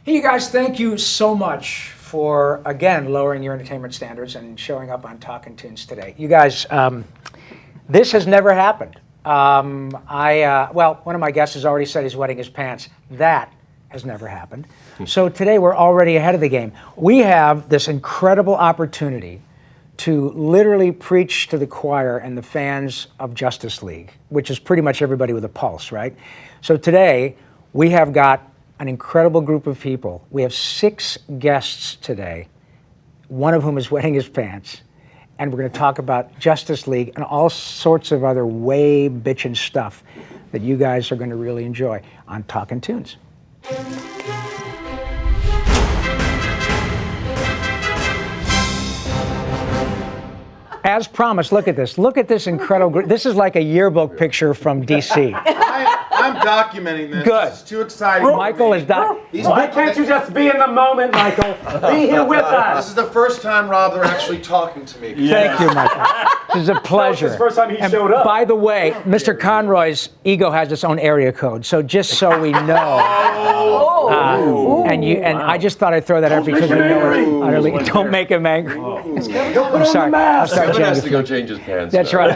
Hey, you guys, thank you so much for, again, lowering your entertainment standards and showing up on Talkin Toons today. You guys, this has never happened. Well, one of my guests has already said he's wetting his pants. That has never happened. So today we're already ahead of the game. We have this incredible opportunity to literally preach to the choir and the fans of Justice League, which is pretty much everybody with a pulse, right? So today we have got an incredible group of people. We have 6 guests today, one of whom is wetting his pants, and we're going to talk about Justice League and all sorts of other way bitchin' stuff that you guys are going to really enjoy on Talkin Toons. As promised, look at this. Look at this incredible group. This is like a yearbook picture from DC. I'm documenting this. Good. This is too exciting. Michael is Why can't you just be in the moment, Michael? Be here with us. This is the first time, Rob, they're actually talking to me. Thank you, Michael. This is a pleasure. It's the first time he showed up. By the way, Mr. Conroy's ego has its own area code, so just so we know. And I just thought I'd throw that out because we know it utterly. Don't make him angry. I'm sorry. I'm sorry, Kevin has to Jimmy. go change his pants. That's right.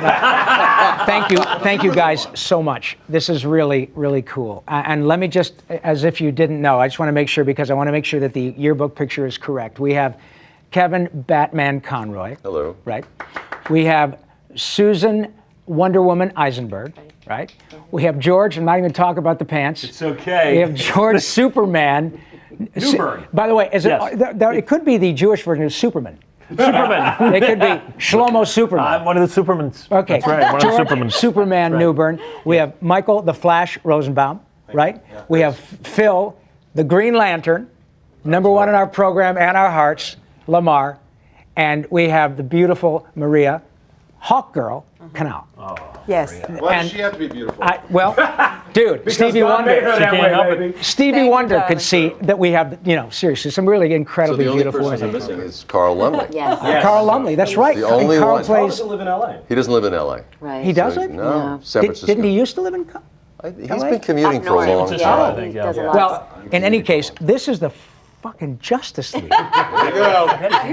Thank you guys so much. This is really, really cool. And let me just, as if you didn't know, I just want to make sure, because I want to make sure that the yearbook picture is correct. We have Kevin Batman Conroy. Hello. Right. We have Susan Wonder Woman Eisenberg. Right. We have George. I'm not even talking about the pants. It's okay. We have George Superman. Newbern. By the way, it could be the Jewish version of Superman. It could be Shlomo Superman. I'm one of the Supermans. Okay. That's right, one George, of the Supermans. Superman Newbern. We have Michael the Flash Rosenbaum, right? Yeah. We have Phil, the Green Lantern, #1 in our program and our hearts, LaMarr. And we have the beautiful Maria, Hawkgirl, Canal. Yes. Why does she have to be beautiful? Dude, Stevie God made her Wonder. that way, baby. Stevie Thank you, Wonder darling. could see that we have, seriously, some really So incredibly the only beautiful person women. missing is Carl Lumley. Yes. Carl Lumley, that's right. The only and Carl one. Carl plays. doesn't live in L.A. He doesn't live in L.A. Right. He doesn't? No, San Francisco. Didn't he used to live in? He's LA? been commuting for a long Yeah, time. he does a lot. Well, in any case, this is the fucking Justice League. Hear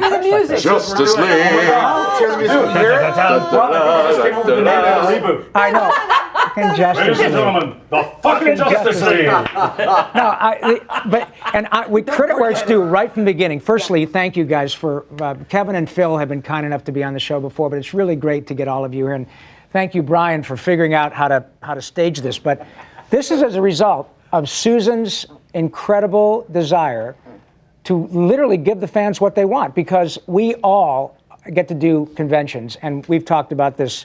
the music. Justice League. Hear the music. You hear it? Reboot. I know. Fucking Justice Ladies and League. gentlemen, the fucking Justice League. We credit where it's due right from the beginning. Firstly, thank you guys for Kevin and Phil have been kind enough to be on the show before, but it's really great to get all of you here. And thank you, Brian, for figuring out how to stage this. But this is as a result of Susan's incredible desire to literally give the fans what they want, because we all get to do conventions, and we've talked about this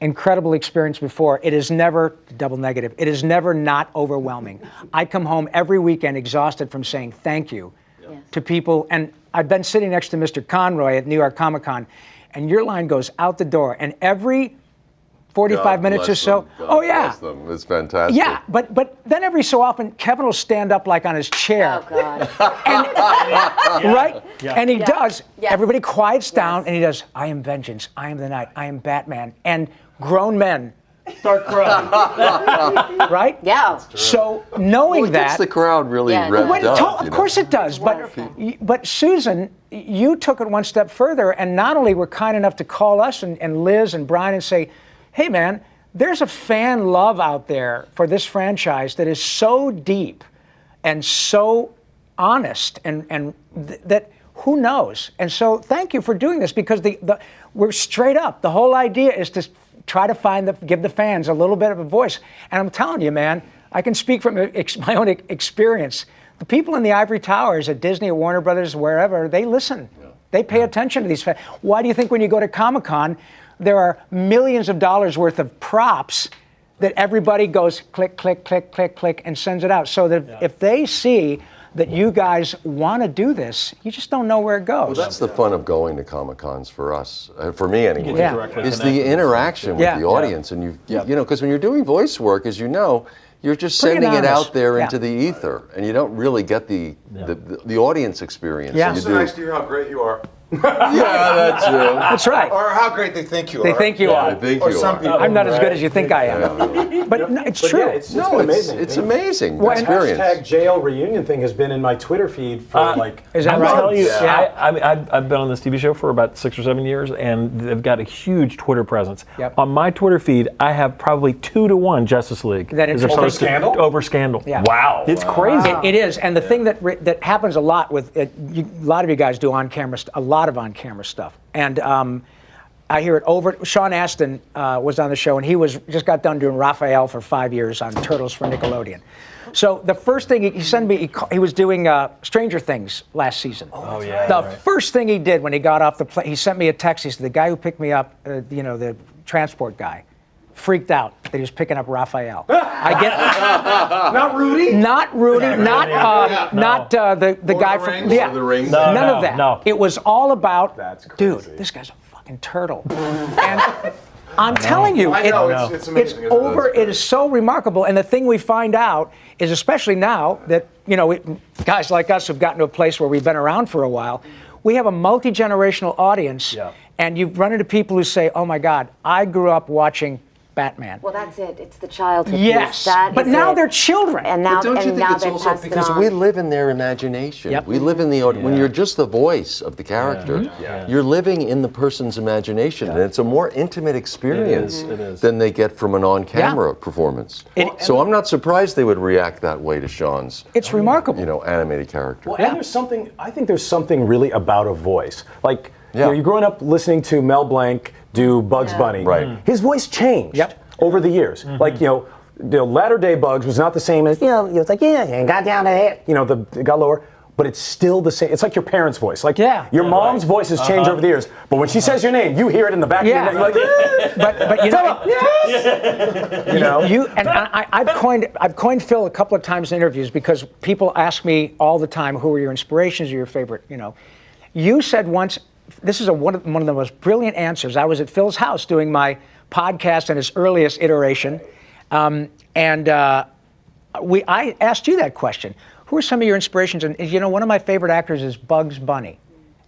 incredible experience before. It is never double negative. It is never not overwhelming. I come home every weekend exhausted from saying thank you to people. And I've been sitting next to Mr. Conroy at New York Comic Con, and your line goes out the door. And every 45 God minutes or bless so, them. God oh yeah. bless them. It's fantastic. Yeah, but then every so often, Kevin will stand up like on his chair. Oh, God. Right? Yeah. And he does. Yes. Everybody quiets down, and he does, I am vengeance, I am the night, I am Batman. And grown men, Start crying. right? Yeah. So knowing Well, it gets that. the crowd really Yeah, revved Well, up. of course it does, but Susan, you took it one step further, and not only were kind enough to call us and Liz and Brian and say, hey man, there's a fan love out there for this franchise that is so deep and so honest and that who knows? And so thank you for doing this, because we're straight up. The whole idea is to try to give the fans a little bit of a voice. And I'm telling you, man, I can speak from my own experience. The people in the ivory towers at Disney or Warner Brothers, wherever, they listen. Yeah. They pay attention to these fans. Why do you think when you go to Comic-Con, there are millions of dollars worth of props that everybody goes click, click, click, click, click, and sends it out? So that if they see that you guys want to do this, you just don't know where it goes. Well, that's the fun of going to Comic-Cons for us, for me anyway, Yeah. is the interaction with Yeah. the audience. And because when you're doing voice work, as you know, you're just Pretty sending it anonymous. out there Yeah. into the ether, and you don't really get the audience experience. Yeah. that It's you so do. nice to hear how great you are. that's true. That's right. Or how great they think you are. They think you I are. think Or you some are. people. I'm not as good as you think I am. But no, it's true. Yeah, it's No, been it's amazing. it's amazing Well, and experience. Hashtag jail reunion thing has been in my Twitter feed for like. Is that I'm right? telling you, Yeah. I've been on this TV show for about 6 or 7 years, and they've got a huge Twitter presence. Yep. On my Twitter feed, I have probably 2-to-1 Justice League. That as interesting. opposed to- Over Scandal? Over Scandal. Yeah. Wow. It's crazy. It is, and the thing that happens a lot with it, a lot of you guys do on-camera, a lot of on-camera stuff, and I hear it over. Sean Astin was on the show, and he just got done doing Raphael for 5 years on Turtles for Nickelodeon. So the first thing he sent me, he was doing Stranger Things last season. Oh, yeah. The first thing he did when he got off the plane, he sent me a text. He said, the guy who picked me up, the transport guy, freaked out that he was picking up Raphael. I get Not Rudy? not Rudy, not the guy the from Rings? yeah, Lord of the Rings? none No, of that. no. It was all about, That's dude, crazy. this guy's a fucking turtle. And I'm telling you, I know, it's amazing. it's isn't it? over. It is so remarkable. And the thing we find out is, especially now that, guys like us have gotten to a place where we've been around for a while, we have a multi-generational audience. Yeah. And you've run into people who say, oh my God, I grew up watching Batman. Well, that's it. It's the childhood Yes, piece. That but is now it. they're children. And now, But don't you and think now it's they've also passed it because on. we live in their imagination? Yep. We live in the when you're just the voice of the character, you're living in the person's imagination, and it's a more intimate experience It is. than they get from an on-camera performance. So I'm not surprised they would react that way to Sean's, It's remarkable. animated character. Well, and I think there's something really about a voice. Like, Yeah. you're growing up listening to Mel Blanc do Bugs Bunny. Right. His voice changed Yep. over the years. Like, the latter day Bugs was not the same as, it's like, and got down to it. It got lower. But it's still the same. It's like your parents' voice. Like, your mom's voice has changed over the years. But when she says your name, you hear it in the back of your neck. You're like, but you know? You and I've coined Phil a couple of times in interviews because people ask me all the time, who are your inspirations or your favorite, You said once, this is one of the most brilliant answers. I was at Phil's house doing my podcast in its earliest iteration, I asked you that question. Who are some of your inspirations? And one of my favorite actors is Bugs Bunny.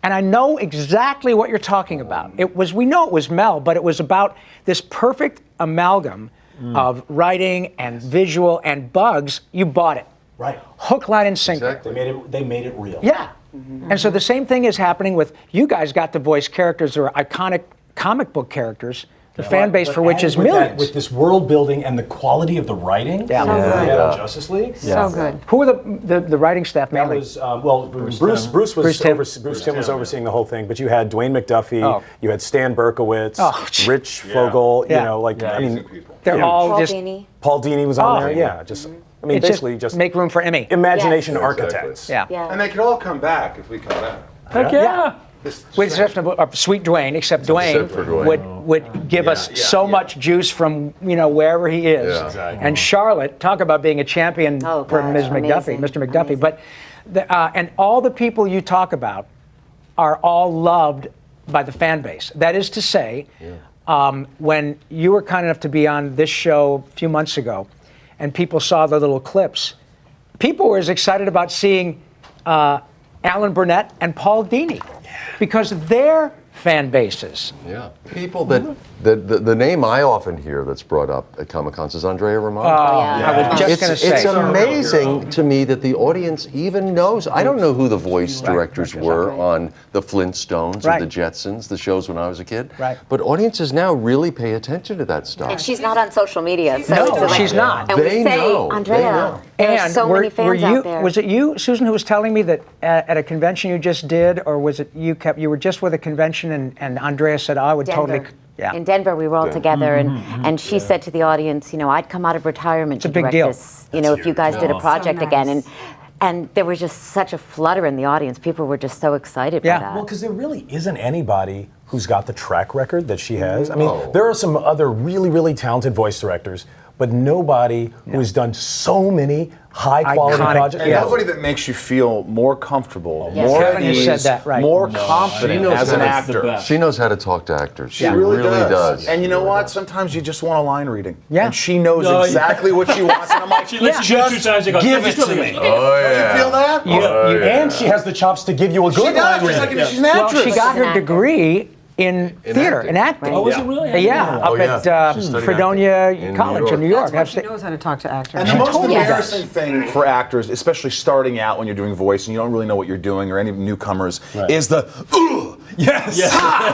And I know exactly what you're talking about. We know it was Mel, but it was about this perfect amalgam of writing and visual and Bugs. You bought it. Right. Hook, line, and sinker. Exactly. They made it real. Yeah. And so the same thing is happening with you guys got to voice characters that are iconic comic book characters, the fan base for which is millions. With this world building and the quality of the writing. Yeah. So good. Yeah. Justice League. So good. Who are the writing staff That mainly? was Bruce Timm was overseeing the whole thing, but you had Dwayne McDuffie, you had Stan Berkowitz, Rich Fogel, They're all Paul just Dini. Paul Dini was on there. Yeah, it's basically just make room for Emmy. imagination Yes. architects. Yeah. Yeah. And they could all come back if we come back. Heck yeah. This- With the exception of Sweet Dwayne, except for Dwayne Dwayne. would give us so much juice from wherever he is. Yeah. Exactly. And Charlotte, talk about being a champion Oh, for God, Ms. McDuffie, amazing, Mr. McDuffie. amazing. But and all the people you talk about are all loved by the fan base. That is to say, when you were kind enough to be on this show a few months ago, and people saw the little clips, people were as excited about seeing Alan Burnett and Paul Dini because their fan bases. Yeah, people that the name I often hear that's brought up at Comic Cons is Andrea Romano. I was just going to say. It's amazing to me that the audience even knows. I don't know who the voice directors were on the Flintstones or the Jetsons, the shows when I was a kid. Right. But audiences now really pay attention to that stuff. And she's not on social media. So No, it's like- she's not. And They we say, know. They Andrea, know. there's so many fans you, out there. Was it you, Susan, who was telling me that at a convention you just did, or was it you were just with a convention and Andrea said, I would Denver. totally, yeah. In Denver, we were all together, and she said to the audience, I'd come out of retirement to a big direct deal. this. If you guys did a project again, and there was just such a flutter in the audience. People were just so excited by that. Well, because there really isn't anybody who's got the track record that she has. I mean, there are some other really, really talented voice directors, but nobody who's done so many high-quality Iconic. projects. And nobody that makes you feel more comfortable, Yes. more Kevin at has ease, said that, right. more confident as an actor. She knows how to talk to actors. She really really does. And you know what? Sometimes you just want a line reading. Yeah. And she knows exactly what she wants. And I'm like, She lets you do it 2 times, you go, give "No, it you to still me. do it." Oh, yeah. You feel that? And she has the chops to give you a She good does. line She's, reading. like, she's an Well, actress. she got She's an her actor. degree in theater, acting. in acting. Right. Oh, is it really? Yeah, up yeah. at She studied Fredonia acting in College New in New York. York. That's why she Upstate- knows how to talk to actors. And the most totally embarrassing thing for actors, especially starting out when you're doing voice and you don't really know what you're doing, or any newcomers, is the "Ugh, yes,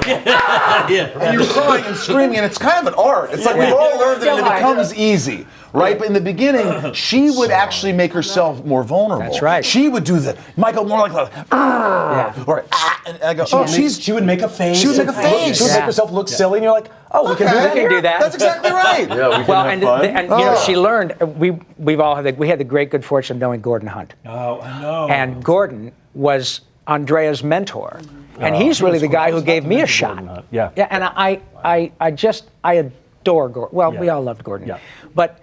and you're crying and screaming, and it's kind of an art. It's like we've all learned that it becomes easy, right? But in the beginning, she would actually make herself more vulnerable. That's right. She would do the Michael more like the or and I go, oh, She would make a face. She would make a face. She would make herself look silly, and you're like, oh, we can do that. We can do that. That's exactly right. Yeah, we can Well, have and, fun. and you know, she learned. We've all had we had the great good fortune of knowing Gordon Hunt, Oh, I know. and Gordon was Andrea's mentor, and he's really the guy who gave me a shot. Yeah. Yeah, and I adore Gordon. Well, we all loved Gordon, Yeah. but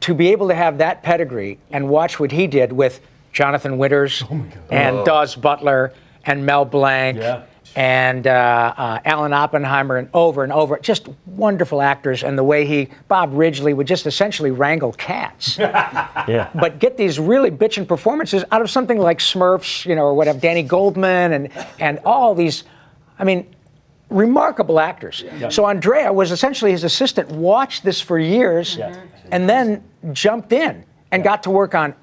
to be able to have that pedigree and watch what he did with Jonathan Winters and Dawes Butler and Mel Blanc. Yeah. And Alan Oppenheimer and over, just wonderful actors. And the way Bob Ridgely would just essentially wrangle cats, Yeah. but get these really bitchin' performances out of something like Smurfs, you know, or whatever, Danny Goldman and all these, I mean, remarkable actors. So Andrea was essentially his assistant, watched this for years, and then jumped in and got to work on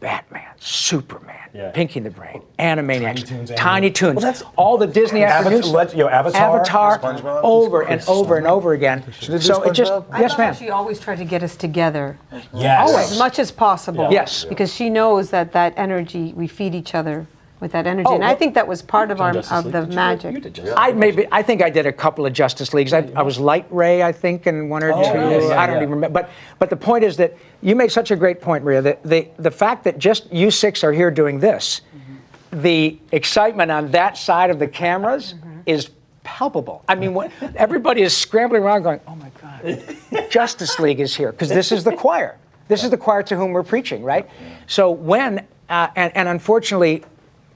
Batman, Superman, Pinky and the Brain, Animaniacs, Tiny Toons, Well, that's- all the Disney afternoons, Avatar. SpongeBob? over and over and over again. did So it just, SpongeBob? I yes, love ma'am. how she always tried to get us together Yes. as much as possible. Yes. Because she knows that energy, we feed each other with that energy. Oh, and I well- think that was part of the magic. I think I did a couple of Justice Leagues. I was Light Ray, I think, in one or two. I don't even remember. But the point is that you made such a great point, Maria. That the fact that just you six are here doing this, the excitement on that side of the cameras is palpable. I mean, everybody is scrambling around, going, "Oh my God, Justice League is here!" Because this is the choir. This is the choir to whom we're preaching, right? So when and unfortunately,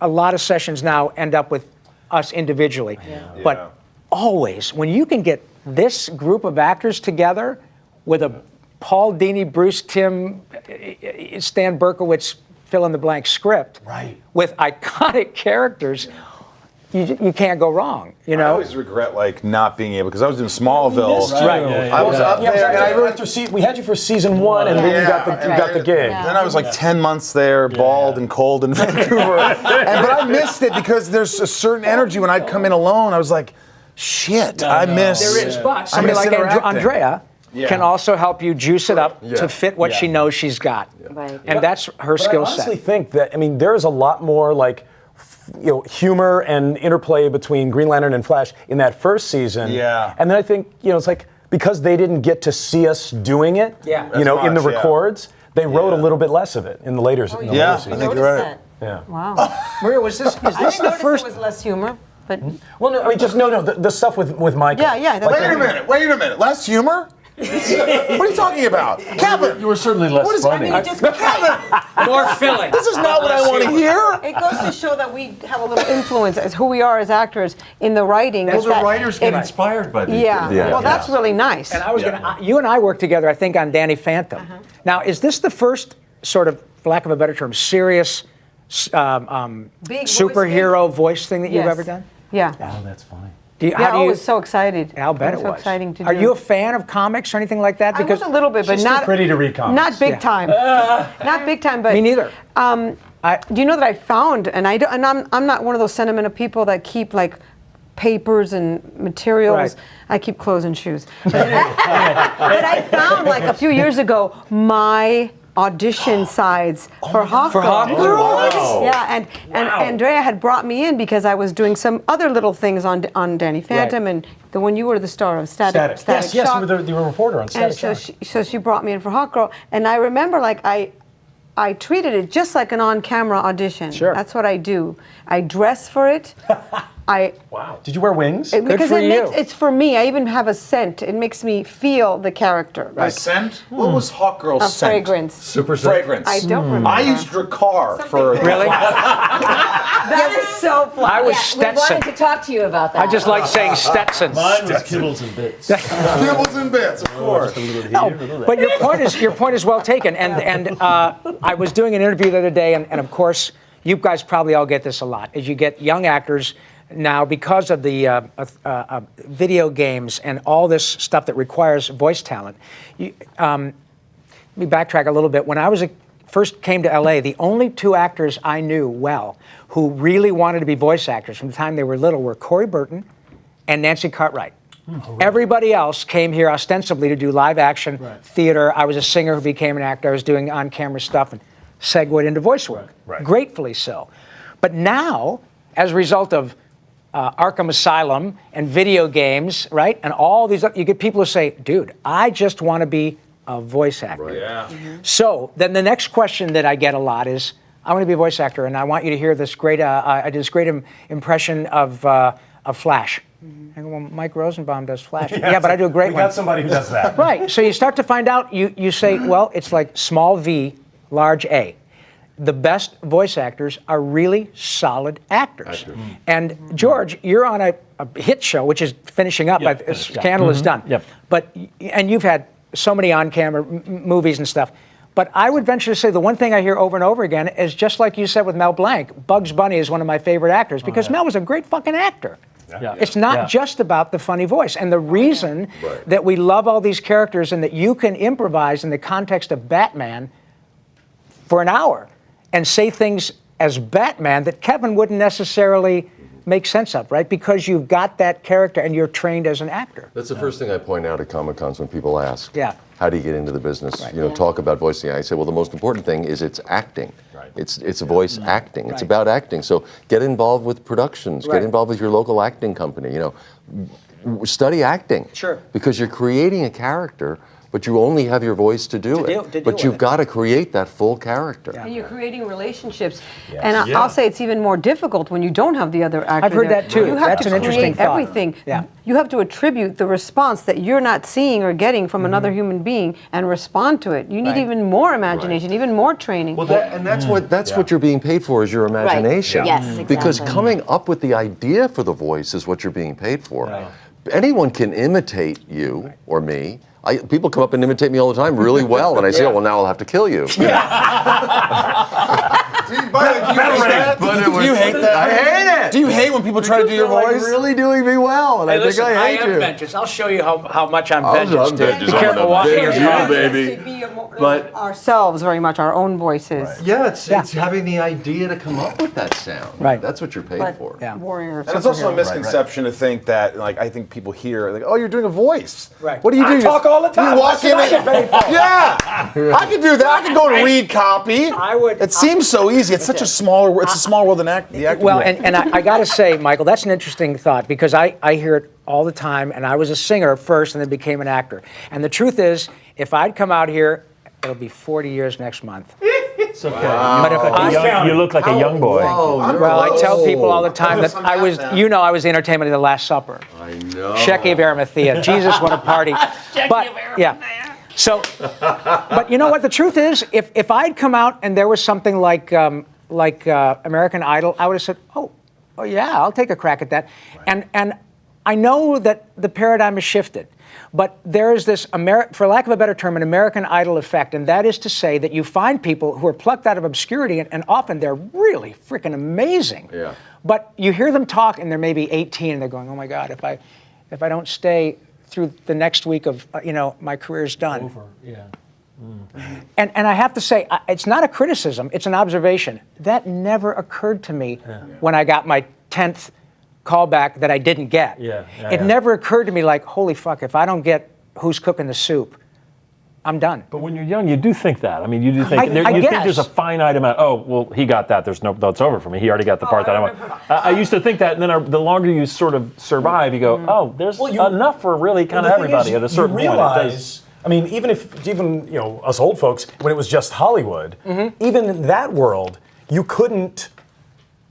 a lot of sessions now end up with us individually. But always, when you can get this group of actors together with a Paul Dini, Bruce Timm, Stan Berkowitz fill-in-the-blank script, with iconic characters, you can't go wrong. You I know. always regret not being able, because I was in Smallville. Right. I was up there, and I really. We had you for season 1, and then you got the gig. Then I was like 10 months there, bald and cold in Vancouver. But I missed it because there's a certain energy when I'd come in alone. I was like, shit, I miss. There is, but I somebody miss like interacting. Andrea can also help you juice it up to fit what she knows she's got. Right. And that's her But skill I honestly set. think that, I mean, there's a lot more humor and interplay between Green Lantern and Flash in that first season. Yeah. And then I think, it's like, because they didn't get to see us doing it, Yeah. in the As much, yeah. records, they wrote a little bit less of it in the later seasons. Yeah, I You think noticed you're right. that? Yeah. Wow. Maria, is this I the noticed first? there was less humor, but Well, no, I mean, the stuff with Michael. yeah. Wait a minute. Less humor? What are you talking about? Kevin! You were certainly less What is- funny. it just More filling. This is not what I want to hear. It goes to show that we have a little influence as who we are as actors in the writing. Well, is the that writers get it- inspired by these Yeah. things. Well, that's really nice. And I was you and I worked together, I think, on Danny Phantom. Now, is this the first sort of, for lack of a better term, serious Big superhero voice thing that you've Yes. ever done? Yeah. Oh, that's funny. Yeah, I was so excited. I'll bet it was it so was. exciting to do. Are you a fan of comics or anything like that? I was a little bit, but She's too not pretty to read comics. Not big time. Not big time, but Me neither. Do you know that I found, and I'm not one of those sentimental people that keep like papers and materials. Right. I keep clothes and shoes. But I found like a few years ago my audition sides for Hawkgirl. For Hawkgirl? Wow. Yeah, and Andrea had brought me in because I was doing some other little things on Danny Phantom, and the one you were the star of Static Yes, Shock. you were a reporter on And Static Shock. so she brought me in for Hawkgirl, and I remember like I treated it just like an on-camera audition. Sure. That's what I do. I dress for it. Wow. Did you wear wings? Because for you. it's for me. I even have a scent. It makes me feel the character. A scent? What was Hawkgirl's A scent? fragrance. Super scent. Fragrance. I don't remember. I used Dracar for. Really? That is so fun. I was We wanted Stetson. to talk to you about that. I just like saying Stetson. Mine was Kibbles and Bits. Nibbles and bits, of course. But your point is well taken. And I was doing an interview the other day, and of course, you guys probably all get this a lot, is you get young actors now because of the video games and all this stuff that requires voice talent. Let me backtrack a little bit. When I first came to LA, the only two actors I knew well who really wanted to be voice actors from the time they were little were Corey Burton and Nancy Cartwright. Everybody else came here ostensibly to do live action theater. I was a singer who became an actor. I was doing on-camera stuff and segued into voice work. Gratefully so. But now, as a result of Arkham Asylum and video games, right, and all these, you get people who say, dude, I just want to be a voice actor. Yeah. So then the next question that I get a lot is, I want to be a voice actor, and I want you to hear this great, I did this great impression of Flash. I go, well, Mike Rosenbaum does Flash. Yeah, but I do a great we one. got somebody who does that. Right, so you start to find out, you say, well, it's like small v, large A. The best voice actors are really solid actors. And George, you're on a hit show, which is finishing up. Scandal is done. Yep. And you've had so many on-camera movies and stuff. But I would venture to say the one thing I hear over and over again is just like you said with Mel Blanc, Bugs Bunny is one of my favorite actors because Mel was a great fucking actor. Yeah. It's not just about the funny voice. And the reason that we love all these characters and that you can improvise in the context of Batman for an hour and say things as Batman that Kevin wouldn't necessarily make sense of, right? Because you've got that character and you're trained as an actor. That's the first thing I point out at Comic-Cons when people ask, Yeah. how do you get into the business? You know, talk about voicing. I say, well, the most important thing is it's acting. It's voice acting. It's about acting. So get involved with productions. Get involved with your local acting company. You know, study acting. Sure. Because you're creating a character, but you only have your voice to do it. But you've got to create that full character. And you're creating relationships. And I'll say it's even more difficult when you don't have the other actor. I've heard there. that too. You have That's to an interesting create thought. everything. Yeah. You have to attribute the response that you're not seeing or getting from another human being and respond to it. You need even more imagination, even more training. Well, and that's what you're being paid for is your imagination. Yes, exactly. Because coming up with the idea for the voice is what you're being paid for. Anyone can imitate you or me. People come up and imitate me all the time really well, and I say, oh, well, now I'll have to kill you. Do you hate that? I hate it. Do you hate when people try to do your voice? Like really doing me well, and I think I hate you. vengeance. I'll show you how much I'm I'm vengeance. vengeance. Be careful walking your dog. baby. But Ourselves very much, our own voices. yeah, it's having the idea to come up with that sound. Right. That's what you're paid for. Yeah. Warrior. And it's also a misconception to think that, like, I think people hear, like, oh, you're doing a voice. Right. What do you do? I talk all the time. You walk in and, yeah, I can do that. I can go and read copy. I would- It seems so easy. It's such a smaller. It's a small world than the acting. Well, world. and I got to say, Michael, that's an interesting thought because I hear it all the time, and I was a singer first and then became an actor. And the truth is, if I'd come out here, it'll be 40 years next month. It's okay. But if You look like a young boy. well, I tell people all the time that I was the entertainment of the Last Supper. I know. Shecky of Arimathea. Jesus, what a party. But, yeah. So, but you know what? The truth is, if I'd come out and there was something like American Idol, I would have said, oh yeah, I'll take a crack at that. And I know that the paradigm has shifted, but there is this, for lack of a better term, an American Idol effect, and that is to say that you find people who are plucked out of obscurity, and often they're really freaking amazing. Yeah. But you hear them talk, and they're maybe 18, and they're going, oh my God, if I don't stay through the next week of, my career's done. Yeah. And I have to say, it's not a criticism, it's an observation. That never occurred to me when I got my 10th callback that I didn't get. It never occurred to me like, holy fuck, if I don't get Who's Cooking the Soup, I'm done. But when you're young, you do think that. I mean, you do think I you think guess. there's a finite amount. Oh, well, he got that. That's over for me. He already got the part that I want. I used to think that, and then the longer you sort of survive, you go, oh, there's enough for really kind of everybody at a certain point. I mean, even us old folks, when it was just Hollywood, even in that world, you couldn't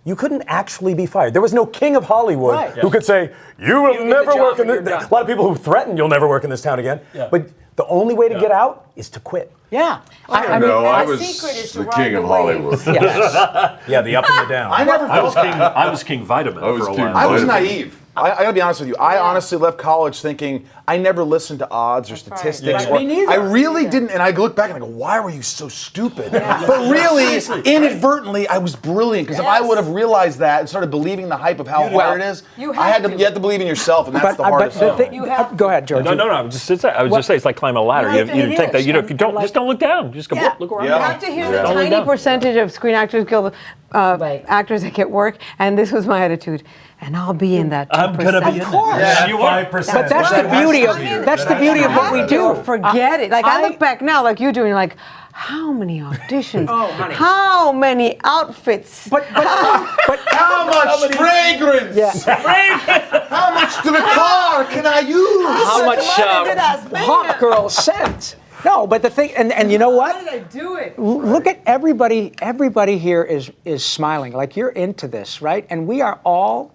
you couldn't actually be fired. There was no king of Hollywood Right. who could say, you will get never the work job in and this. you're A done. lot of people who threaten you'll never work in this town again. Yeah. But the only way to get out is to quit. Yeah. I was secret is to the ride king the of waves. Hollywood. Yeah, the up and the down. I never felt that. I was King Vitamin I was for a King while. I was Vitamin. naive. I gotta be honest with you. I honestly left college thinking I never listened to odds or statistics. Yeah. or- Me neither. I really didn't, and I look back and I go, "Why were you so stupid?" But really, inadvertently, I was brilliant because if I would have realized that and started believing the hype of how hard it is, you I have had to. to. You have to believe in yourself, and that's the hardest the thing. thing- You have go ahead, George. No, I was just saying it's like climbing a ladder. Right, You it take that. is. You know, if you And don't, like- just don't look down. Just go Yeah. look around. Yeah. You have to hear Yeah. the Only tiny down. percentage of Screen Actors Guild Right. actors that get work, and this was my attitude. And I'll be in that 2%. I'm gonna be in that. course. Yeah, you are. 5%. But that's the beauty of what we do. Forget it. Like I look back now, like you do, and you're like, how many auditions? honey. How many outfits? But How much fragrance? How much to the car can I use? how much Hawkgirl scent? No, but the thing, and you know what? How did I do it? Look at everybody. Everybody here is smiling. Like you're into this, right? And we all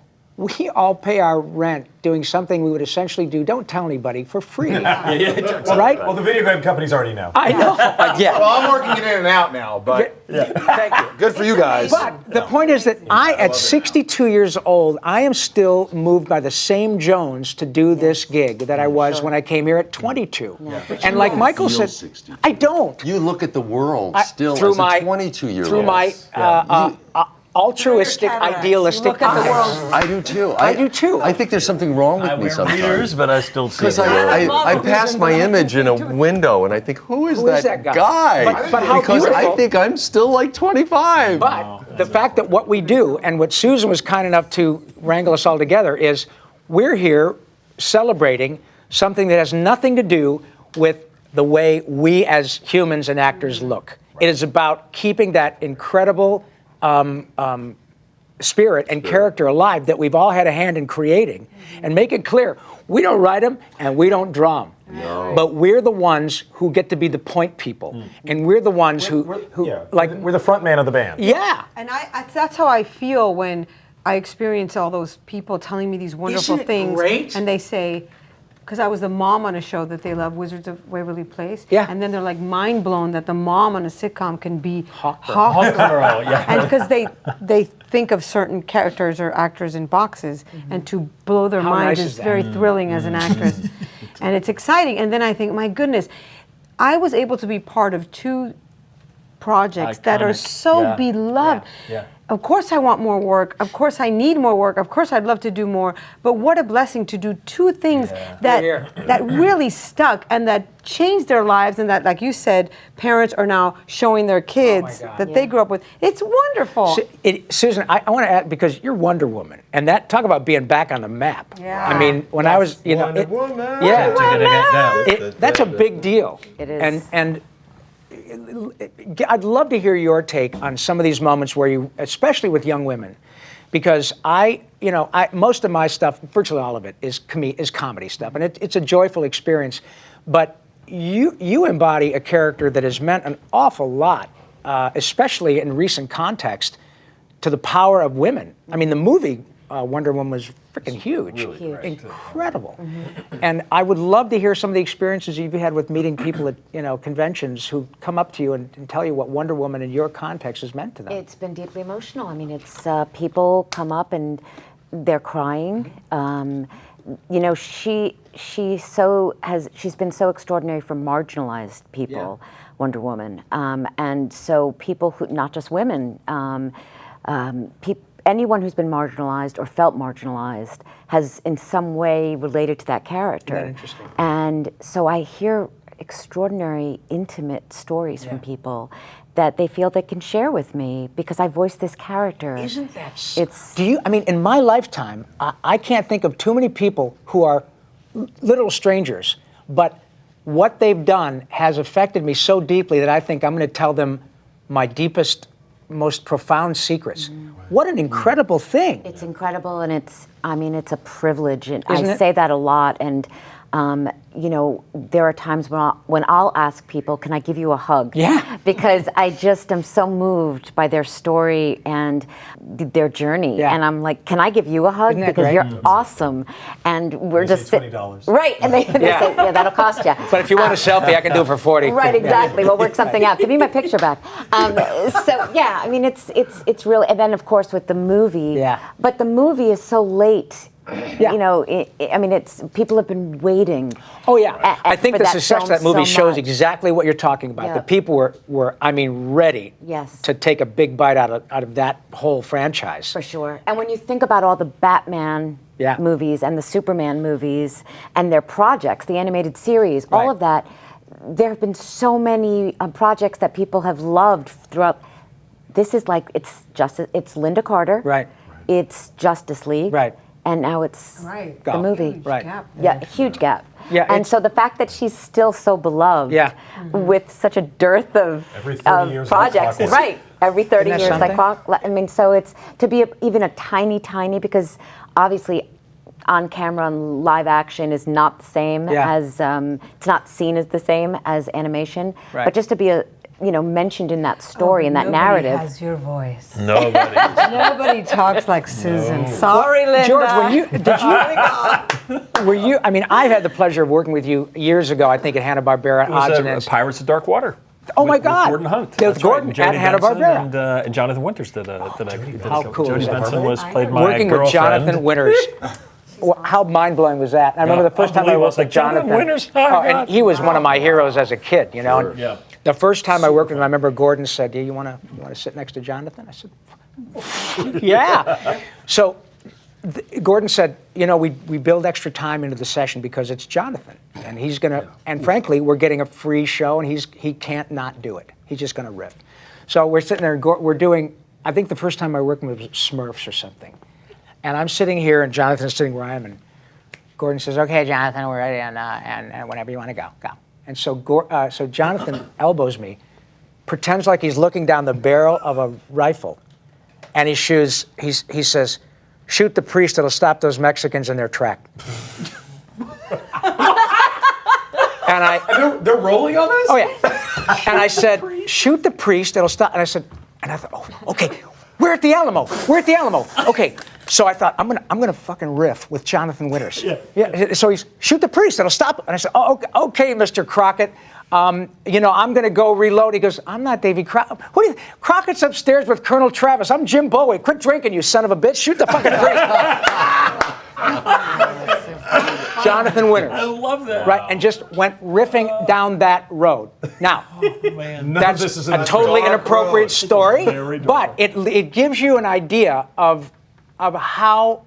pay our rent doing something we would essentially do. Don't tell anybody for free, right? Well, the video game companies already know. I know. Well, I'm working it in and out now, but Thank you. good for you guys. But the point is that at 62 years old, I am still moved by the same Jones to do this gig that I was when I came here at 22. And like Michael feel said, 62. I don't. You look at the world still through as my a 22-year-old. through my altruistic, cataracts. idealistic You look at the eyes. world. I do too. I do too. I think there's something wrong with me sometimes. but I still see. Because I pass my image in a window and I think, who is that guy? But how because I beautiful. think I'm still like 25. But the fact that what we do, and what Susan was kind enough to wrangle us all together, is we're here celebrating something that has nothing to do with the way we as humans and actors look. It is about keeping that incredible spirit and character alive that we've all had a hand in creating, and make it clear, we don't write them and we don't draw them. No. But we're the ones who get to be the point people, and we're the ones who we're the front man of the band. Yeah. And that's how I feel when I experience all those people telling me these wonderful Isn't it things. great? And they say, because I was the mom on a show that they love, Wizards of Waverly Place. Yeah. And then they're like mind blown that the mom on a sitcom can be Hawkgirl, yeah. And because they think of certain characters or actors in boxes, and to blow their How mind nice is is that? very thrilling as an actress. And it's exciting. And then I think, my goodness, I was able to be part of 2 projects that are Iconic. so Yeah. beloved. Yeah. Of course I want more work. Of course I need more work. Of course I'd love to do more. But what a blessing to do 2 things that really stuck and that changed their lives, and that, like you said, parents are now showing their kids God. that they grew up with. It's wonderful. Susan, I want to add, because you're Wonder Woman, and that, talk about being back on the map. Yeah. I mean, when I was, Wonder Woman. that's a big deal. It is. And I'd love to hear your take on some of these moments where you, especially with young women, because most of my stuff, virtually all of it, is comedy stuff, and it's a joyful experience. But you embody a character that has meant an awful lot, especially in recent context, to the power of women. I mean, the movie Wonder Woman was freaking huge, incredible. And I would love to hear some of the experiences you've had with meeting people at conventions who come up to you and tell you what Wonder Woman in your context has meant to them. It's been deeply emotional. I mean, it's people come up and they're crying. She's been so extraordinary for marginalized people, Wonder Woman, and so people who, not just women, anyone who's been marginalized or felt marginalized has in some way related to that character. Isn't that interesting? And so I hear extraordinary, intimate stories from people that they feel they can share with me because I voiced this character. Isn't that? It's in my lifetime, I can't think of too many people who are literal strangers, but what they've done has affected me so deeply that I think I'm going to tell them my deepest, most profound secrets. What an incredible thing. It's incredible, and it's a privilege, and Isn't I it? say that a lot, and You know, there are times when I'll ask people, can I give you a hug? Yeah. Because I just am so moved by their story and their journey. Yeah. And I'm like, can I give you a hug? Isn't that Because great? you're awesome. And we're just $20. Right. And they say, yeah, that'll cost you. But if you want a selfie, I can do it for 40. Right, exactly. We'll work something out. Give me my picture back. So yeah, I mean, it's really, and then of course with the movie. Yeah. But the movie is so late. Yeah. You know, I mean, people have been waiting. Oh yeah, I think for the that success of film that movie so shows much. exactly what you're talking about. Yeah. The people were, I mean, ready Yes. to take a big bite out of that whole franchise. For sure. And when you think about all the Batman Yeah. movies and the Superman movies and their projects, the animated series, all Right. of that, there have been so many projects that people have loved throughout. This is like, it's Linda Carter. Right. It's Justice League. Right. And now it's Right. the Gone. movie. Right. Gap. Yeah, a huge gap. Yeah, and it's- so the fact that she's still so beloved Yeah. with such a dearth of, Every 30 of years like projects. clockwork. Right. Every 30 Isn't that years like something? clock. I mean, so it's to be even a tiny, because obviously on camera and live action is not the same Yeah. as, it's not seen as the same as animation. Right. But just to be mentioned in that story, in that Nobody narrative. has your voice. Nobody. Nobody talks like Susan. Sorry, Linda. George, were you? I mean, I've had the pleasure of working with you years ago. I think at Hanna-Barbera, It was, Auditioning. Pirates of Dark Water. Oh my with God. Gordon Hunt. With That's Gordon right. And at Jody Benson Hanna-Barbera. and Jonathan Winters did a. How cool Jody is that? Benson played my Working girlfriend. with Jonathan Winters. Well, how mind-blowing was that? I remember the first time I Unbelievable. worked It's like, with Jonathan. Winters, oh, and God. he was one of my heroes as a kid, you know. And Yeah. the first time I worked with him, I remember Gordon said, "Yeah, you want to sit next to Jonathan?" I said, "Yeah." So Gordon said, we build extra time into the session because it's Jonathan, and he's gonna. And frankly, we're getting a free show, and he can't not do it. He's just gonna riff. So we're sitting there, and we're doing. I think the first time I worked with him was Smurfs or something, and I'm sitting here, and Jonathan's sitting where I am, and Gordon says, "Okay, Jonathan, we're ready, and whenever you want to go, go." And so Jonathan elbows me, pretends like he's looking down the barrel of a rifle, and he says, "Shoot the priest, it'll stop those Mexicans in their track." And They're rolling on this? oh yeah. And I said, "Shoot the priest, it'll stop." And I thought, "Oh, okay, we're at the Alamo. We're at the Alamo. Okay." So I thought, I'm gonna fucking riff with Jonathan Winters. Yeah. So he's, "Shoot the priest, it'll stop." And I said, "Oh, okay, Mr. Crockett. I'm gonna go reload." He goes, "I'm not Davy Crockett. Crockett's upstairs with Colonel Travis. I'm Jim Bowie. Quit drinking, you son of a bitch. Shoot the fucking priest." Jonathan Winters. I love that. Right, and just went riffing down that road. Now, that's this is a a totally dark inappropriate road. story, Very dark. but it gives you an idea of how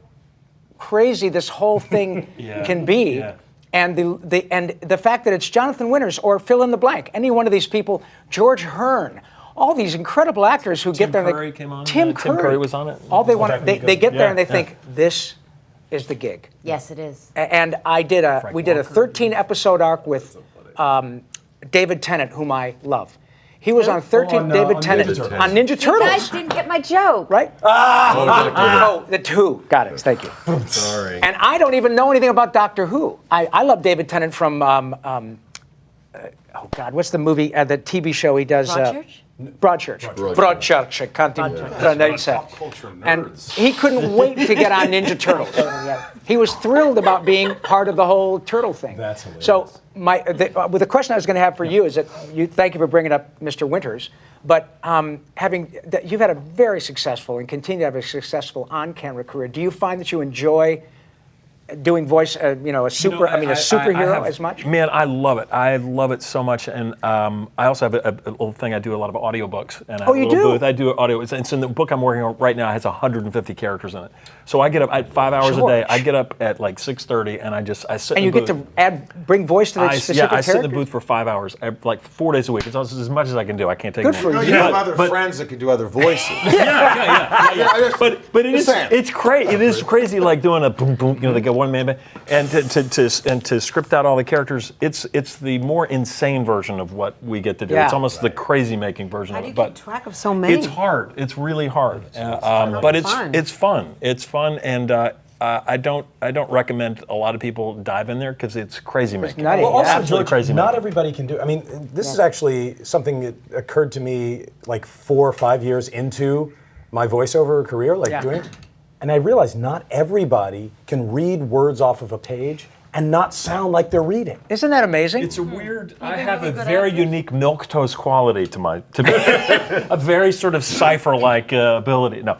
crazy this whole thing Yeah, can be. yeah. And the fact that it's Jonathan Winters or fill in the blank, any one of these people, George Hearn, all these incredible actors who get there. and Curry came on. Tim Tim Curry Curry was on it. All they want, they get there and they Yeah, think this is the gig. Yes, it is. And we did a 13 episode arc with David Tennant, whom I love. He was on 13. David on Tennant Ninja Turtles. on Ninja You Turtles, guys didn't get my joke. right? Oh, the Who. Got it. Thank you. Sorry. And I don't even know anything about Doctor Who. I love David Tennant from oh God, what's the movie? The TV show he does. Broadchurch? Broadchurch. I can't even pronounce it. And he couldn't wait to get on Ninja Turtles. He was thrilled about being part of the whole turtle thing. That's hilarious. So the question I was going to have for you is that thank you for bringing up Mr. Winters, but you've had a very successful and continue to have a successful on-camera career. Do you find that you enjoy doing voice, a superhero as much? Man, I love it. I love it so much. And I also have a little thing. I do a lot of audiobooks. And I have you a little do? booth. I do audio. And so the book I'm working on right now has 150 characters in it. So I get up at 5 hours a day. I get up at like 6:30 and I sit And in you the booth. get to bring voice to the specific I sit in the character? booth for 5 hours, like 4 days a week. It's as much as I can do. I can't take Good more. for No, you. you have other friends that can do other voices. Yeah. But it is saying. it's crazy. It is crazy, like doing a boom boom. They get one man band, and to script out all the characters. It's the more insane version of what we get to do. Yeah. It's almost the crazy making version How of do you it. But keep track of so many? it's hard. It's really hard. But fun. it's fun. It's fun, and I don't recommend a lot of people dive in there because it's crazy making. nutty. Well, also, Absolutely George, crazy not making. everybody can do. I mean, this is actually something that occurred to me like 4 or 5 years into my voiceover career, doing. And I realized not everybody can read words off of a page and not sound like they're reading. Isn't that amazing? It's a weird. I have a very unique milquetoast quality to me. A very sort of cipher-like ability. No.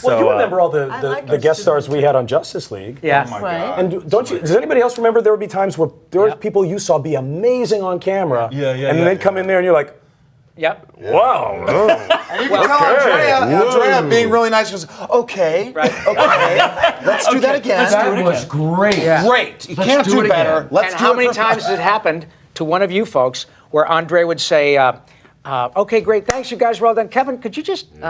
Well, you remember all the like the our guest stars we had on Justice League. Yeah. Right. And don't you? Does anybody else remember there would be times where there were people you saw be amazing on camera, and then they'd come in there and you're like, Yep. wow. And you can tell Andrea being really nice, she goes, okay, let's do that again. That was great. Great. You can't do do it better. again. Let's And do how it many for- times has it happened to one of you folks where Andre would say, okay, great, thanks, you guys, well done. Kevin, could you just hang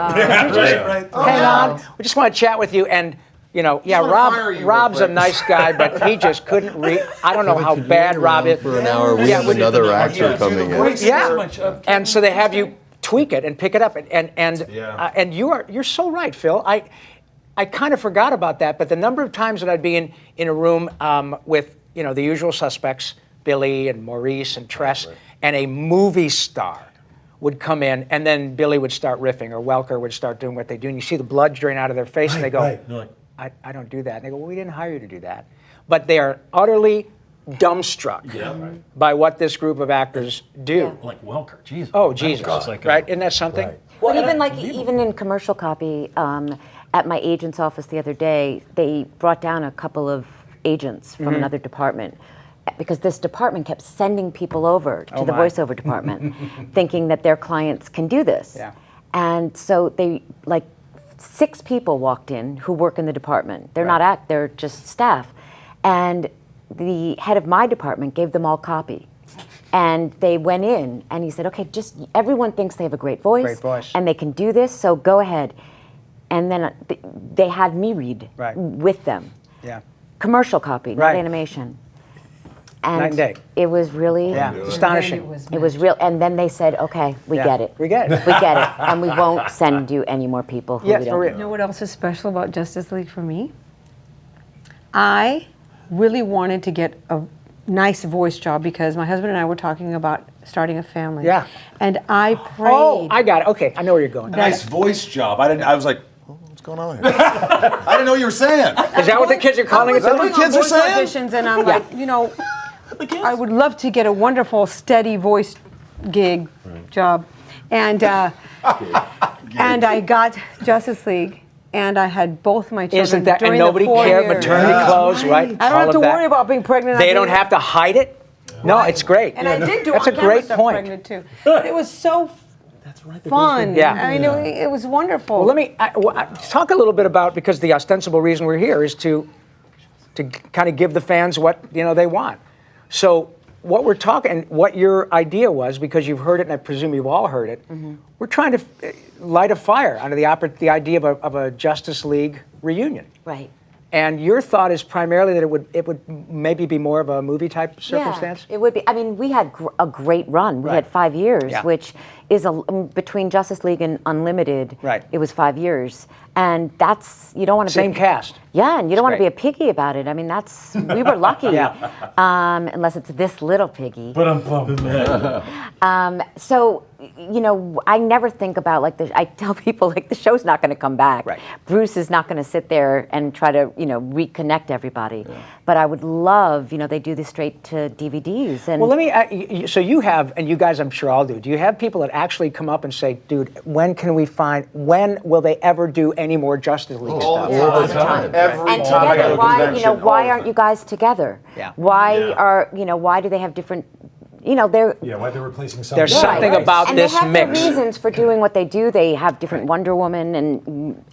on? We just want to chat with you. And, wanna fire you real Rob's a quick. nice guy, but he just couldn't read. I don't know how bad Rob is. For an hour, we have another actor coming in. Yeah. And so they have you tweak it and pick it up. And you're so right, Phil. I kind of forgot about that, but the number of times that I'd be in a room with the usual suspects, Billy and Maurice and Tress, and a movie star would come in, and then Billy would start riffing, or Welker would start doing what they do, and you see the blood drain out of their face, and they go, I don't do that. And they go, well, we didn't hire you to do that. But they are utterly dumbstruck by what this group of actors do. Like Welker, Jesus. Oh, Jesus. Like Right? Isn't that something? Right. But even in commercial copy, at my agent's office the other day, they brought down a couple of agents from another department because this department kept sending people over to the voiceover department thinking that their clients can do this. Yeah. And so they, 6 people walked in who work in the department. They're not they're just staff. And the head of my department gave them all copy. And they went in and he said, okay, just everyone thinks they have a great voice. And they can do this, so go ahead. And then they had me read with them. Yeah. Commercial copy, not animation. And Night and day. it was really Astonishing. it was real. And then they said, okay, we get it. We get it. We get it. And we won't send you any more people who we don't for real. You know what else is special about Justice League for me? I really wanted to get a nice voice job because my husband and I were talking about starting a family. Yeah. And I prayed. Oh, I got it. Okay, I know where you're going. Nice voice job. I was like, what's going on here? I didn't know what you were saying. Is that what the kids are calling it? Is that what kids are voice saying? auditions, and I'm like, I would love to get a wonderful, steady voice gig job. And and I got Justice League, and I had both my children Isn't that, during and nobody the 4 cared, years. maternity clothes, right? I don't have to worry about being pregnant. They don't have to hide it? No, it's great. And I did do That's a on-camera great stuff point. pregnant too. But it was so fun. Yeah. I mean, it was wonderful. Well, let me talk a little bit about, because the ostensible reason we're here is to kind of give the fans what they want. So what we're talking, what your idea was, because you've heard it, and I presume you've all heard it, we're trying to light a fire under the idea of a Justice League reunion. Right. And your thought is primarily that it would maybe be more of a movie type circumstance? Yeah, it would be. I mean, we had a great run. We had 5 years, which is between Justice League and Unlimited. Right. It was 5 years, and you don't want to Same cast. Yeah, and you don't want to be great. a piggy about it. I mean, we were lucky. Unless it's this little piggy. So, I never think about I tell people the show's not going to come back. Right. Bruce is not going to sit there and try to reconnect everybody. Yeah. But I would love they do this straight to DVDs. And well, let me. So you have, and you guys, I'm sure all do. Do you have people that actually come up and say, "Dude, when will they ever do any more Justice League stuff?" All the time. Every and time I go to together, a why convention. why aren't you guys together? Yeah. Why do they have different? They're why they're replacing something. There's something about and this they have mix. their reasons for doing what they do. They have different Wonder Woman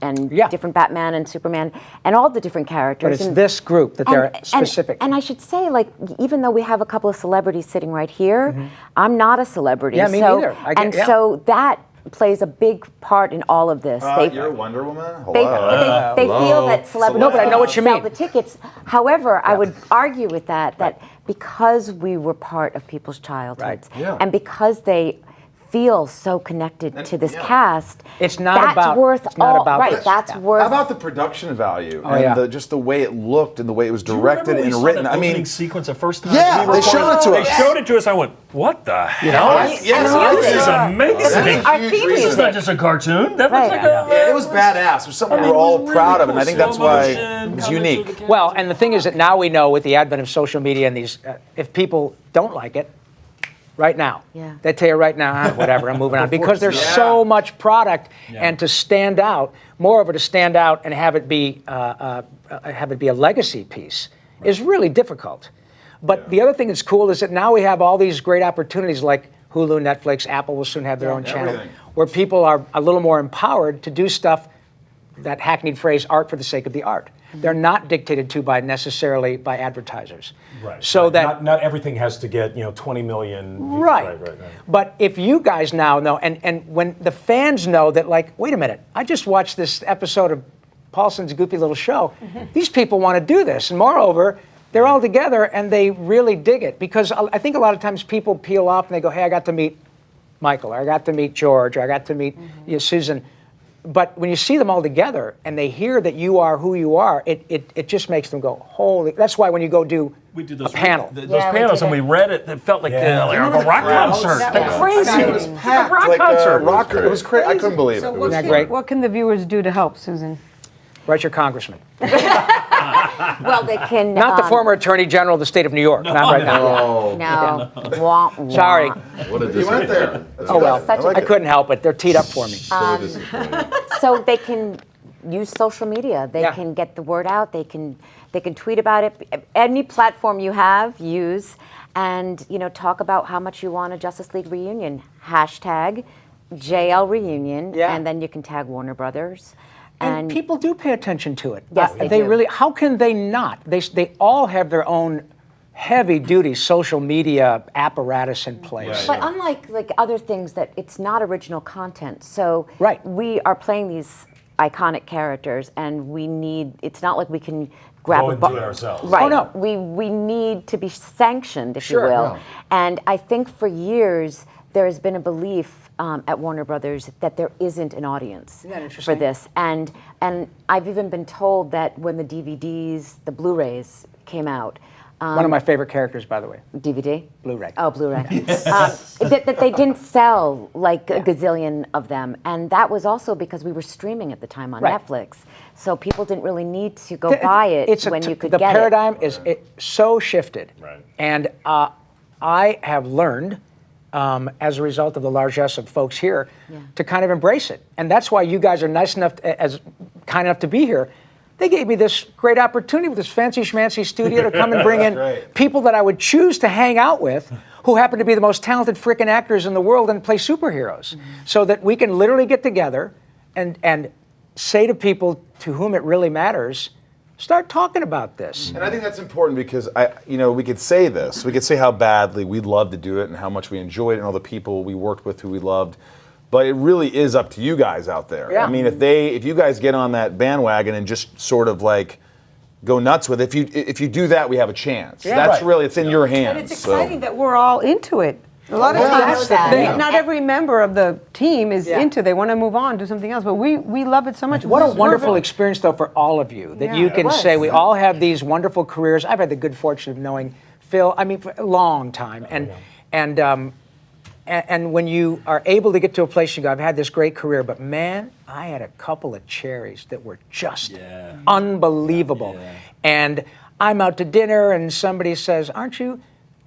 and different Batman and Superman and all the different characters. But it's this group that they're specific. And I should say, even though we have a couple of celebrities sitting right here, I'm not a celebrity. Yeah, me neither. So that plays a big part in all of this. You're Wonder Woman? They feel that celebrities No, but I know what you sell mean. the tickets. However, I would argue with that because we were part of people's childhoods, Yeah. and because they feel so connected to this cast. It's not that's about- worth it's not all, about right, this. that's Yeah. worth. How about the production value Oh, and yeah. just the way it looked and the way it was Do you remember directed when we and saw written? that I mean, opening sequence the first time. Yeah, we they showed it to They us. showed it to us. I went, "What the hell? Yes. This is amazing. Our huge theme reason. This is not just a cartoon. That looks Right. like a." yeah, it was badass. It was something we were all proud of, and I think that's why it was unique. Well, and the thing is that now we know with the advent of social media and these, if people don't like it, right now, Yeah. they tell you right now, whatever, I'm moving on, because there's so much product, and to stand out, moreover, to stand out and have it be a legacy piece is really difficult. But the other thing that's cool is that now we have all these great opportunities like Hulu, Netflix, Apple will soon have their own channel, everything. where people are a little more empowered to do stuff, that hackneyed phrase, art for the sake of the art. They're not dictated to necessarily by advertisers. Right. So right. that not everything has to get 20 million. Right. But if you guys now know, and when the fans know that, like, wait a minute, I just watched this episode of Paulsen's goofy little show. These people want to do this, and moreover, they're all together and they really dig it, because I think a lot of times people peel off and they go, "Hey, I got to meet Michael, or I got to meet George, or I got to meet Susan." But when you see them all together and they hear that you are who you are, it just makes them go, holy. That's why when you go do We did a panel. Those Yeah, we panels, did and we it. read it. It felt like, Yeah. like a rock concert. They're crazy. It was packed, rock like concert. a rock. It was crazy. I couldn't believe it. So It was that great? what can the viewers do to help, Susan? Write your congressman. Well, they can. Not the former Attorney General of the state of New York. Not right now. No. Wah, wah. Sorry. What a You went there. Oh, well. Such a- like I couldn't help it. They're teed up for me. so disappointing. So they can use social media. They Yeah. can get the word out. They can tweet about it. Any platform you have, use, and talk about how much you want a Justice League reunion. Hashtag JL reunion, Yeah. and then you can tag Warner Brothers. And people do pay attention to it. Yes, they do. really. How can they not? They all have their own heavy-duty social media apparatus in place. But unlike other things, that it's not original content. So Right. we are playing these iconic characters, and we need. It's not like we can grab Go a and bu- do it ourselves. Right. Oh, no. We need to be sanctioned, if Sure. you will. Yeah. And I think for years there has been a belief at Warner Brothers that there isn't an audience that for interesting? this. And I've even been told that when the DVDs, the Blu-rays came out. One of my favorite characters, by the way. DVD? Blu-ray. Oh, Blu-ray. That they didn't sell like a gazillion of them. And that was also because we were streaming at the time on Right. Netflix. So people didn't really need to go buy it when you could the get paradigm it. is so shifted. Right. And I have learned, as a result of the largesse of folks here, to kind of embrace it. And that's why you guys are nice enough, kind enough to be here. They gave me this great opportunity with this fancy schmancy studio to come and bring in right. people that I would choose to hang out with, who happen to be the most talented frickin' actors in the world and play superheroes, so that we can literally get together and say to people to whom it really matters, start talking about this. And I think that's important because we could say this. We could say how badly we'd love to do it and how much we enjoyed it and all the people we worked with who we loved. But it really is up to you guys out there. Yeah. I mean, if you guys get on that bandwagon and just sort of like go nuts with it, if you do that, we have a chance. Yeah. That's Right. really, it's in your hands. And it's exciting that we're all into it. A lot of that's times, the thing. not every member of the team is Yeah. into. They want to move on, do something else. But we love it so much. What a We're- wonderful experience, though, for all of you, that Yeah, you it can was. say we all have these wonderful careers. I've had the good fortune of knowing Phil, for a long time. And when you are able to get to a place you go, I've had this great career, but man, I had a couple of cherries that were just unbelievable. And I'm out to dinner and somebody says, aren't you,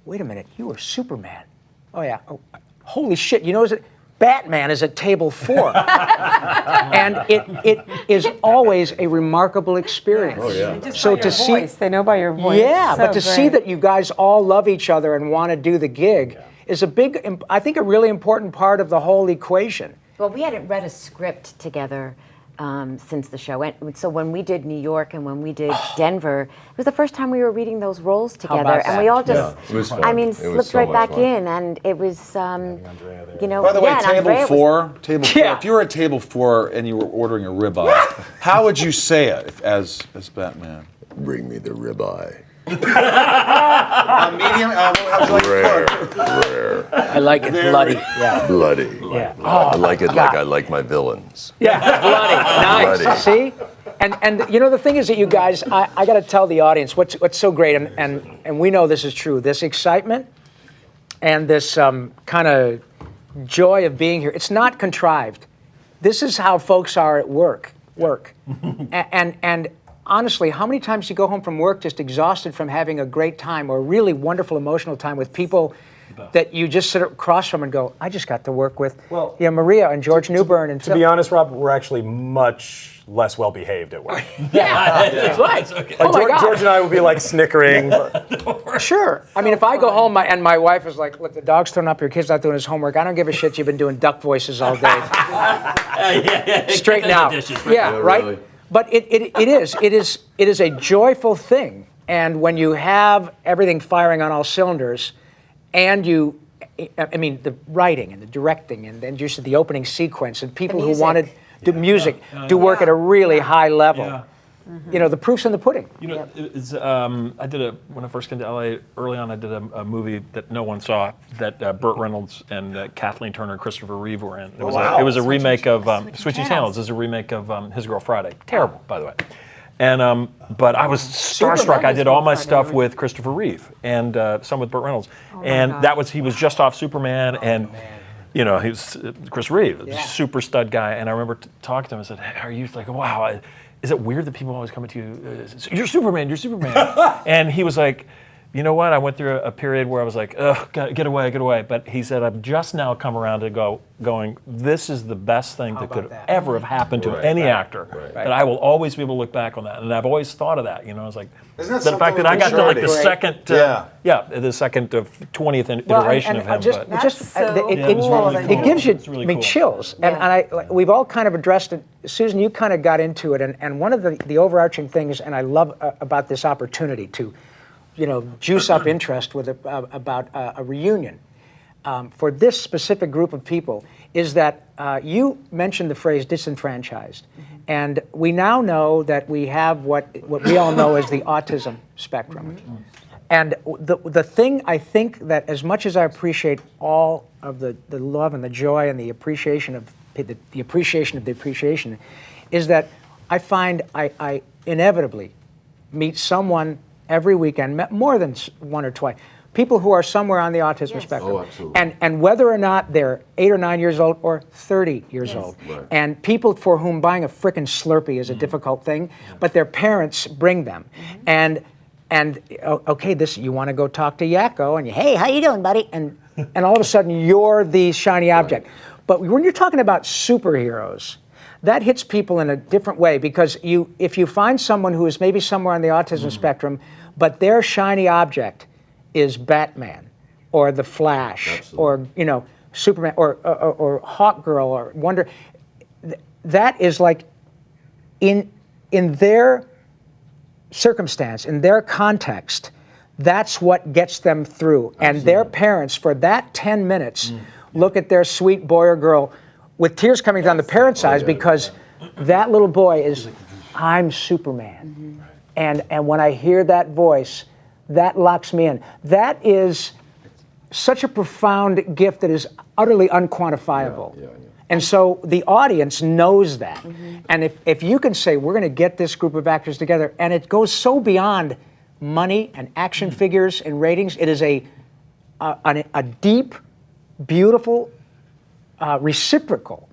wait a minute, you were Superman. Oh yeah, oh, holy shit, is it? Batman is at table 4. And it is always a remarkable experience. Oh, yeah. Just So by to your see, voice, they know by your voice. yeah, So but to see great. that you guys all love each other and want to do the gig is I think a really important part of the whole equation. Well, we hadn't read a script together since the show. And so when we did New York and when we did Denver, it was the first time we were reading those roles together. about And that? we all just, Yeah, it was fun. I mean, It was slipped so right much back fun. in. And it was, By the way, and table Andrea was- 4, Yeah. if you were at table 4 and you were ordering a ribeye, how would you say it as Batman? Bring me the ribeye. Medium. How'd you like Rare, it cooked? rare, I like it bloody. Yeah. bloody. Yeah. I like it like I like my villains. Yeah, bloody. Nice. Bloody. See? And you know, the thing is that you guys, I got to tell the audience what's so great, and we know this is true, this excitement and this kind of joy of being here, it's not contrived. This is how folks are at work. And honestly, how many times you go home from work just exhausted from having a great time or a really wonderful emotional time with people that you just sit across from and go, I just got to work with Maria and George Newbern. And to be honest, Rob, we're actually much less well behaved at work. Yeah, that's right. Like Oh my God. George and I would be like snickering. Sure. I mean, if I go home and my wife is like, look, the dog's throwing up, your kid's not doing his homework, I don't give a shit, you've been doing duck voices all day. Straighten out. Yeah, right? Really. But it is a joyful thing. And when you have everything firing on all cylinders, and the writing and the directing and then just the opening sequence and people who wanted to music do work at a really high level. Yeah. You know, the proof's in the pudding. You know, when I first came to LA early on, I did a movie that no one saw that Burt Reynolds and Kathleen Turner and Christopher Reeve were in. It was a remake of Switching Channels. It was a remake of His Girl Friday. Terrible, by the way. And but I was starstruck. I did all my stuff with Christopher Reeve and some with Burt Reynolds, and he was just off Superman, and you know, he was Chris Reeve, super stud guy. And I remember talking to him. I said, hey, "Are you like, wow? Is it weird that people always come to you? You're Superman. You're Superman." And he was like, "You know what? I went through a period where I was like, ugh, get away. But he said, I've just now come around to going, this is the best thing that could ever have happened to any actor. That I will always be able to look back on that. And I've always thought of that. You know, I was like, Isn't that the fact that I got to like the second, the second of 20th iteration of him. It gives you really cool. chills. And we've all kind of addressed it. Susan, you kind of got into it. And one of the overarching things, and I love about this opportunity to, you know, juice up interest with about a reunion for this specific group of people is that you mentioned the phrase disenfranchised, and we now know that we have what we all know as the autism spectrum. And the thing I think that as much as I appreciate all of the love and the joy and the appreciation of the appreciation is that I find I inevitably meet someone every weekend, more than one or twice, people who are somewhere on the autism spectrum. Oh, absolutely. And whether or not they're 8 or 9 years old or 30 years old. Right. And people for whom buying a frickin' Slurpee is a difficult thing, but their parents bring them. And okay, you want to go talk to Yakko, and hey, how you doing, buddy? And all of a sudden you're the shiny object. But when you're talking about superheroes, that hits people in a different way because if you find someone who is maybe somewhere on the autism spectrum, but their shiny object is Batman or the Flash or Superman or Hawkgirl or Wonder, that is like in their circumstance, in their context, that's what gets them through. Absolutely. And their parents, for that 10 minutes, look at their sweet boy or girl with tears coming down the parents' eyes because that little boy is, I'm Superman. And when I hear that voice, that locks me in. That is such a profound gift that is utterly unquantifiable. And so the audience knows that. And if you can say, we're going to get this group of actors together, and it goes so beyond money and action figures and ratings, it is a deep, beautiful, reciprocal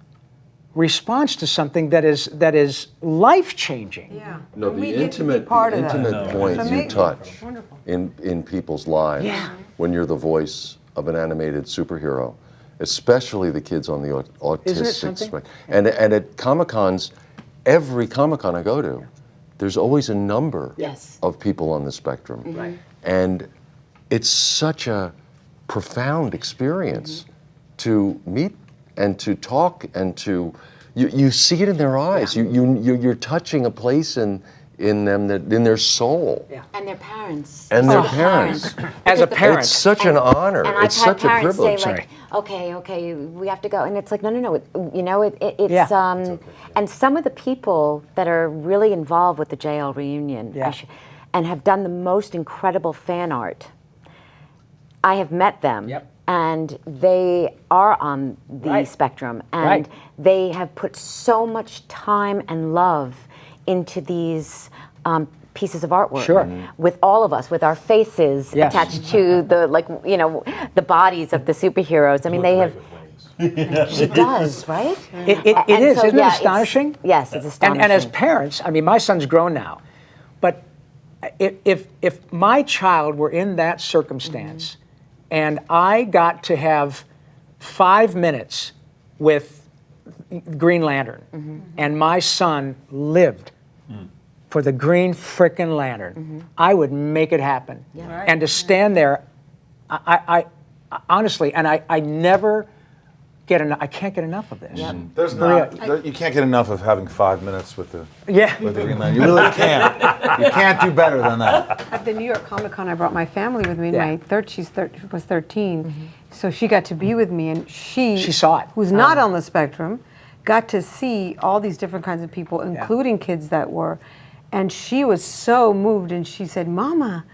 response to something that is life-changing. Yeah. No, And we the get to be intimate part of that. point It's you amazing. touch Wonderful. in people's lives Yeah. when you're the voice of an animated superhero, especially the kids on the Isn't it autistic something? spectrum. And at Comic-Cons, every Comic-Con I go to, there's always a number of people on the spectrum. Right. And it's such a profound experience to meet and to talk and to you see it in their eyes. You're touching a place in them that in their soul. Yeah. And their parents. And their parents. As a parent. It's such an honor. And I've It's had such a parents say privilege. like, okay, we have to go, and it's like, no, it's and some of the people that are really involved with the JL reunion, and have done the most incredible fan art. I have met them. Yep. And they are on the spectrum, and they have put so much time and love into these pieces of artwork. Sure. With all of us, with our faces attached to the the bodies of the superheroes. I mean, they have. She does, right? It is, so, isn't it astonishing? Yes, it's astonishing. And as parents, I mean, my son's grown now, but if my child were in that circumstance, and I got to have 5 minutes with Green Lantern, and my son lived for the Green frickin' Lantern, I would make it happen. Yeah. Right. And to stand there, I honestly, and I never get enough. I can't get enough of this. Yep. There's you can't get enough of having 5 minutes with the with the Green Lantern. You really can't. You can't do better than that. At the New York Comic Con, I brought my family with me. Yeah. She was 13, so she got to be with me, and she saw it. Who's not on the spectrum, got to see all these different kinds of people, including kids that were, and she was so moved, and she said, "Mama,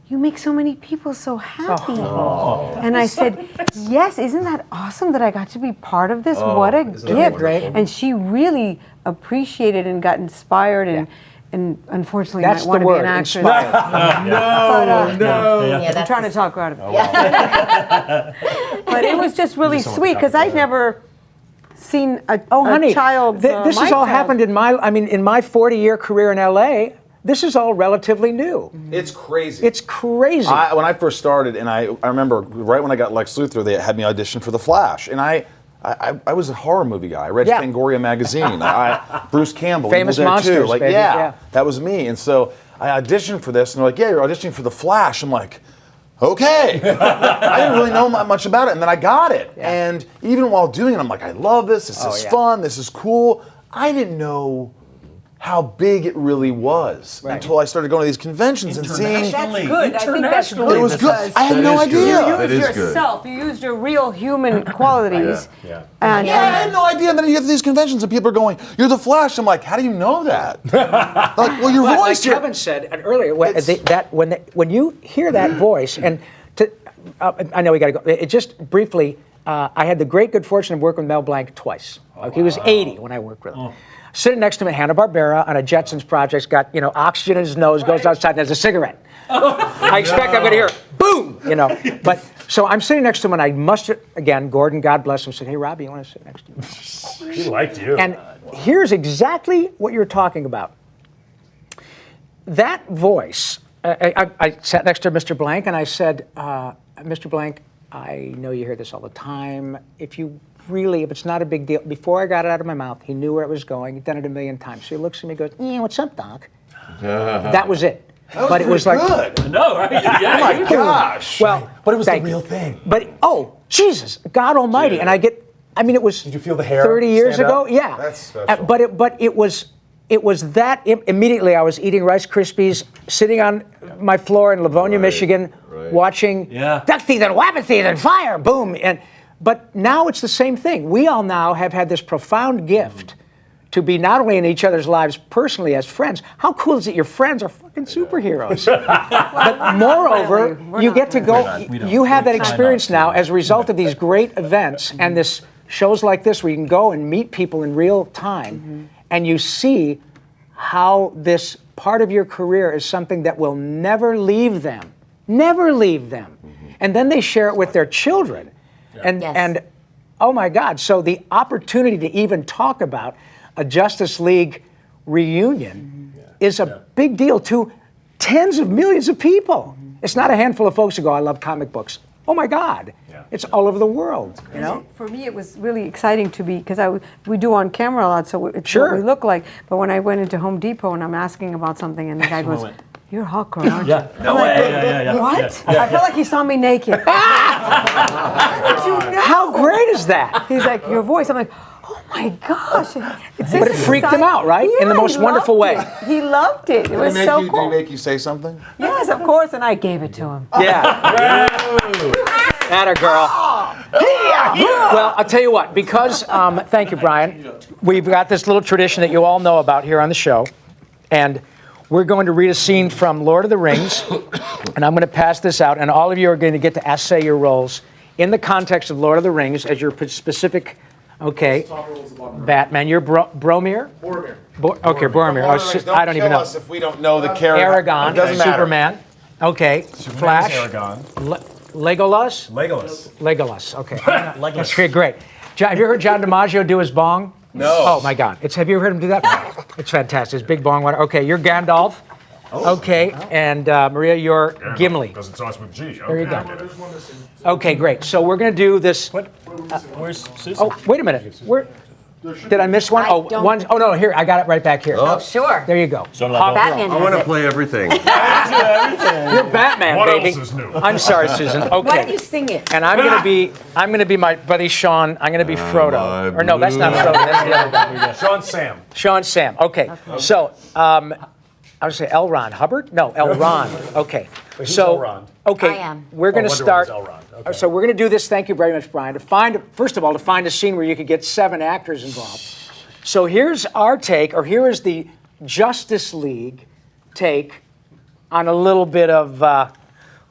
you make so many people so happy." And I said, yes, isn't that awesome that I got to be part of this? What a gift. And she really appreciated and got inspired and unfortunately That's might want the to be word, an actress. inspired. I'm trying to talk her out of it. But it was just really sweet because I'd never seen a child. This has all happened in my 40-year career in LA. This is all relatively new. It's crazy. It's crazy. When I first started, and I remember right when I got Lex Luthor, they had me audition for The Flash, and I was a horror movie guy. I read Fangoria magazine. Bruce Campbell, Famous he was there Monsters, too. Like, baby. Yeah, that was me. And so I auditioned for this, and they're like, "Yeah, you're auditioning for The Flash." I'm like, okay. I didn't really know much about it, and then I got it. Yeah. And even while doing it, I'm like, I love this. This is fun. This is cool. I didn't know how big it really was until I started going to these conventions and seeing. That's good. I think that's good. It was good. I had no idea. You used yourself. You used your real human qualities. And I had no idea. And then you get to these conventions and people are going, "You're the Flash." I'm like, how do you know that? Like, well, your voice. Like Kevin said earlier, when you hear that voice, and I know we got to go. It just briefly. I had the great good fortune of working with Mel Blanc twice. He was 80 when I worked with him. Sitting next to him at Hanna-Barbera on a Jetsons project, got oxygen in his nose, goes outside and has a cigarette. I expect I'm going to hear boom, But so I'm sitting next to him, and I must again, Gordon, God bless him, said, "Hey, Robbie, you want to sit next to me?" He liked you. And here's exactly what you're talking about. That voice. I sat next to Mr. Blank, and I said, "Mr. Blank, I know you hear this all the time. If it's not a big deal." Before I got it out of my mouth, he knew where it was going. He'd done it a million times. So he looks at me and goes, "Yeah, what's up, Doc?" That was it. But it was like, good. No, right? Yeah, oh my gosh. Well, but it was the real thing. But Jesus, God Almighty, and it was. Did you feel the hair 30 years ago? up? Yeah. That's special. But it was that immediately I was eating Rice Krispies, sitting on my floor in Livonia, Michigan, watching Duck Teeth and Wabbit Teeth and Fire, boom. But now it's the same thing. We all now have had this profound gift to be not only in each other's lives personally as friends. How cool is it your friends are fucking superheroes? But moreover, you get to go, you have that experience now as a result of these great events and this shows like this where you can go and meet people in real time and you see how this part of your career is something that will never leave them. Never leave them. And then they share it with their children. And oh my God, so the opportunity to even talk about a Justice League reunion is a big deal to tens of millions of people. It's not a handful of folks who go, "I love comic books." Oh my God, it's all over the world, For me, it was really exciting to be, because we do on camera a lot, so it's what we look like. But when I went into Home Depot and I'm asking about something and the guy goes, "You're Hawkgirl, aren't you?" No way. What? I felt like he saw me naked. How great is that? He's like, "Your voice." I'm like, "Oh my gosh!" But it freaked him out, right? In the most wonderful way. He loved it. It was so cool. Did he make you say something? Yes, of course, and I gave it to him. Yeah. Atta girl. Well, I'll tell you what, because, thank you, Brian, we've got this little tradition that you all know about here on the show, and we're going to read a scene from Lord of the Rings, and I'm going to pass this out, and all of you are going to get to essay your roles in the context of Lord of the Rings as your specific, okay, Batman. You're Boromir? Boromir. Okay, Boromir. I don't even know. Us if we don't know the character. Aragon, Doesn't matter. Superman. Okay, Flash. Aragon. Legolas? Legolas, okay. That's great. Have you heard John DiMaggio do his bong? No. Oh my God! Have you ever heard him do that? It's fantastic. His big bong water. Okay, you're Gandalf. Okay, and Maria, you're Gimli. Because it starts with G. There you go. Okay, great. So we're going to do this. Where's Susan? Oh, wait a minute. Did I miss one? One. Oh no, here I got it right back here. Oh, sure. There you go. Batman I want to has it. play everything. You're Batman, What baby. else is new? I'm sorry, Susan. Okay. Why don't you sing it? And I'm gonna be my buddy Sean. I'm gonna be Frodo. Or no, that's not Frodo. That's the other guy. Sean Sam. Sean Sam. Okay. So I would say L. Ron Hubbard. No, L. Ron. Okay. So Elrond? okay, I am. we're gonna Wonder start. Woman's Elrond. Okay. So we're gonna do this. Thank you very much, Brian. First of all, to find a scene where you could get 7 actors involved. So here's our take, or here is the Justice League take on a little bit of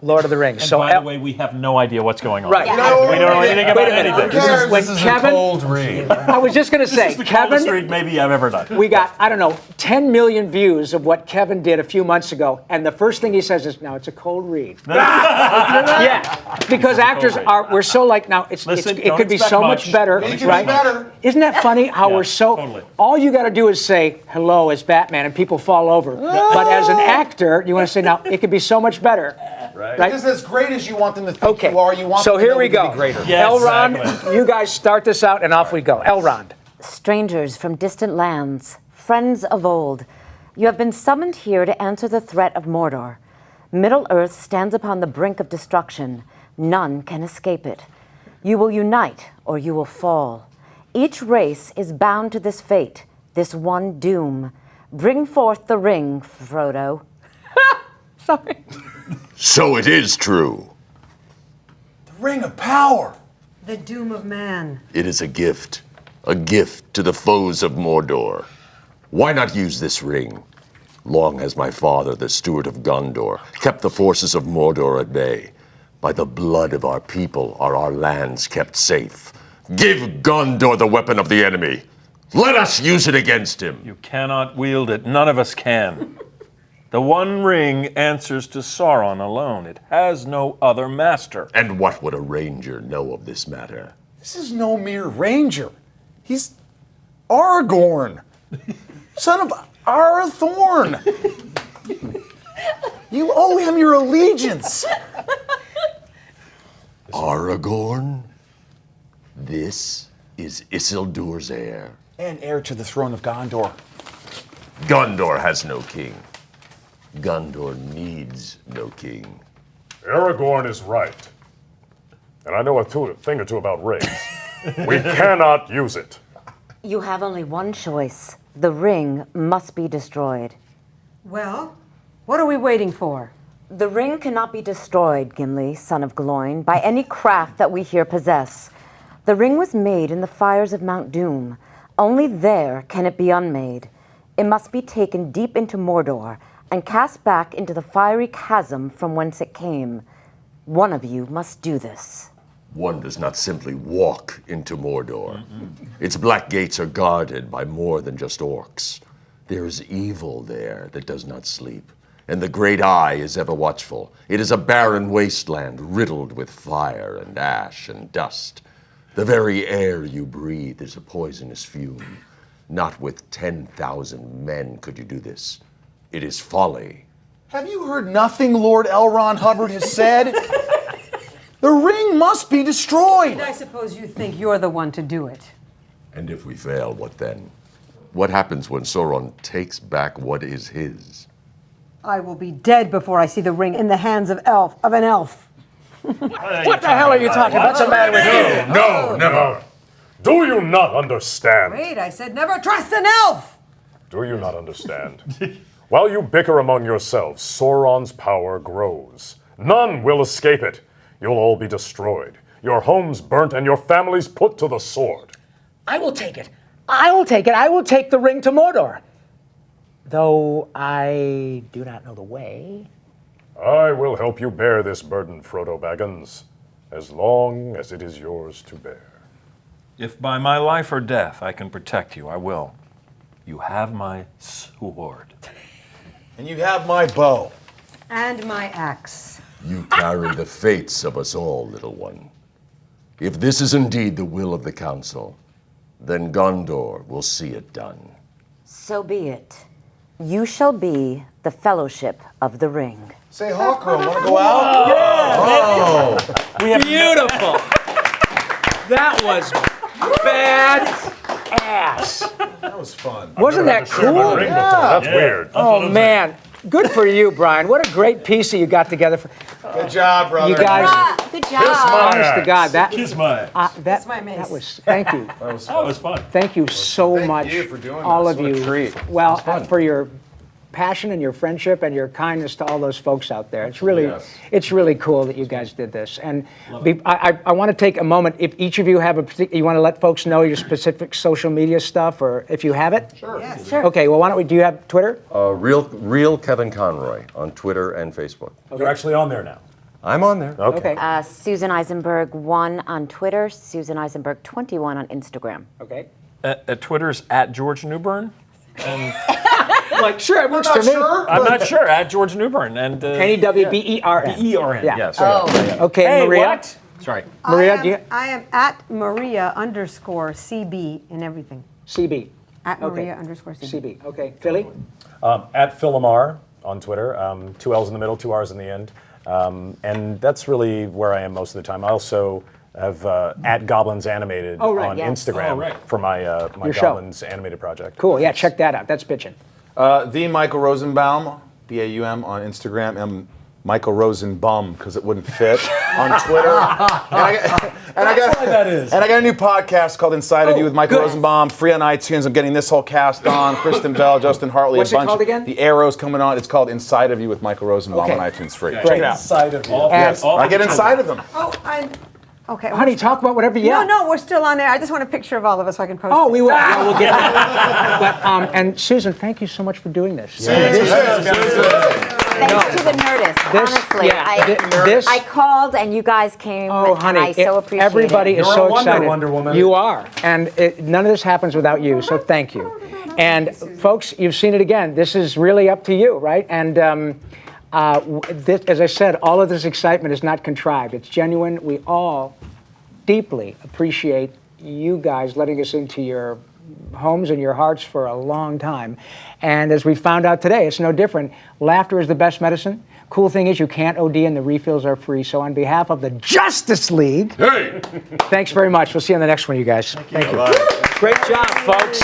Lord of the Rings. And So by the way, we have no idea what's going on. right. Yeah. We don't know anything about anything. When This is Kevin, a cold read. I was just gonna say, This is the coldest Kevin. read maybe I've ever done. We got, I don't know, 10 million views of what Kevin did a few months ago, and the first thing he says is, "Now it's a cold read." Yeah, because actors we're so like, now it Listen, could don't be expect so much. much better, It can be right? better. Isn't that funny how Yeah, we're so, totally. all you got to do is say hello as Batman and people fall over. But as an actor, you want to say, now it could be so much better. Right? Because as great as you want them to think Okay, you are, you want so them to here know we you can go. be greater. Yeah, Elrond, exactly. you guys start this out and off we go. Elrond. Strangers from distant lands, friends of old, you have been summoned here to answer the threat of Mordor. Middle-earth stands upon the brink of destruction. None can escape it. You will unite, or you will fall. Each race is bound to this fate, this one doom. Bring forth the ring, Frodo. Sorry. So it is true. Ring of power. The doom of man. It is a gift to the foes of Mordor. Why not use this ring? Long has my father, the steward of Gondor, kept the forces of Mordor at bay. By the blood of our people are our lands kept safe. Give Gondor the weapon of the enemy. Let us use it against him. You cannot wield it. None of us can. The One Ring answers to Sauron alone. It has no other master. And what would a ranger know of this matter? This is no mere ranger. He's Aragorn, son of Arathorn. You owe him your allegiance. Aragorn? This is Isildur's heir. And heir to the throne of Gondor. Gondor has no king. Gondor needs no king. Aragorn is right. And I know a thing or two about rings. We cannot use it. You have only one choice. The ring must be destroyed. Well, what are we waiting for? The ring cannot be destroyed, Gimli, son of Gloin, by any craft that we here possess. The ring was made in the fires of Mount Doom. Only there can it be unmade. It must be taken deep into Mordor and cast back into the fiery chasm from whence it came. One of you must do this. One does not simply walk into Mordor. Its black gates are guarded by more than just orcs. There is evil there that does not sleep, and the great eye is ever watchful. It is a barren wasteland riddled with fire and ash and dust. The very air you breathe is a poisonous fume. Not with 10,000 men could you do this. It is folly. Have you heard nothing Lord Elrond Hubbard has said? The ring must be destroyed. I suppose you think you're the one to do it. And if we fail, what then? What happens when Sauron takes back what is his? I will be dead before I see the ring in the hands of an elf. What the hell are you talking about? What's the matter with you? No, never. Do you not understand? Wait, I said never trust an elf! Do you not understand? While you bicker among yourselves, Sauron's power grows. None will escape it. You'll all be destroyed, your homes burnt, and your families put to the sword. I will take it. I will take it. I will take the ring to Mordor. though I do not know the way. I will help you bear this burden, Frodo Baggins, as long as it is yours to bear. If by my life or death I can protect you, I will. You have my sword. And you have my bow. And my axe. You carry the fates of us all, little one. If this is indeed the will of the council, then Gondor will see it done. So be it. You shall be the Fellowship of the Ring. Say, Hawkgirl, want to go out? Beautiful. That was bad-ass. That was fun. Wasn't that Share my cool? ring before. That's weird. Oh, man. Good for you, Brian. What a great piece that you got together. Good job, brother. You guys, Good job. honest to God, that Kiss my. that was. Thank you. That was fun. Thank you so much, you for doing all this. of What a you. treat. Well, for your passion and your friendship and your kindness to all those folks out there. It's really cool that you guys did this. And I want to take a moment. If each of you have you want to let folks know your specific social media stuff, or if you have it. Sure. Yes. Sure. Okay. Well, why don't we? Do you have Twitter? Real Kevin Conroy on Twitter and Facebook. You're actually on there now. I'm on there. Okay. Susan Eisenberg 1 on Twitter, Susan Eisenberg 21 on Instagram. Okay. At Twitter's at George Newbern. And Like, sure, it works for me. I'm not sure, at George Newbern. And N-E-W-B-E-R-N. E-R-N, Yeah. yes. Okay, Hey, Maria. what? Sorry. Maria, do you? I am at Maria_CB in everything. CB. At Okay. Maria_CB. CB. Okay. Philly? At LaMarr on Twitter, 2 L's in the middle, 2 R's in the end. And that's really where I am most of the time. I also have at Goblins Animated on yes. Instagram for my Your show. Goblins Animated project. Cool. Yeah, check that out. That's bitchin'. The Michael Rosenbaum, B-A-U-M on Instagram, and Michael Rosenbaum because it wouldn't fit on Twitter. And I got a new podcast called Inside of You with Michael good. Rosenbaum, free on iTunes. I'm getting this whole cast on: Kristen Bell, Justin Hartley, What's a it bunch. called again? The Arrow's coming on. It's called Inside of You with Michael Rosenbaum Okay. on iTunes, free. Great. Check it out. Side of you. Yes, I get inside of them. Oh, okay. Honey, talk about whatever you No, we're still on there. I just want a picture of all of us so I can post Oh, it. we will. Yeah, we'll get that. But, and Susan, thank you so much for doing this. Thanks to the Nerdist, honestly. I called and you guys came, Oh, and honey, I so appreciate everybody it. is You're so a wonder, excited. Wonder Woman. You are, and none of this happens without you. So thank you. And folks, you've seen it again. This is really up to you, right? And this, as I said, all of this excitement is not contrived. It's genuine. We all deeply appreciate you guys letting us into your homes and your hearts for a long time. And as we found out today, it's no different. Laughter is the best medicine. Cool thing is you can't OD and the refills are free. So on behalf of the Justice League, thanks very much. We'll see you on the next one, you guys. Thank you. Great job, folks.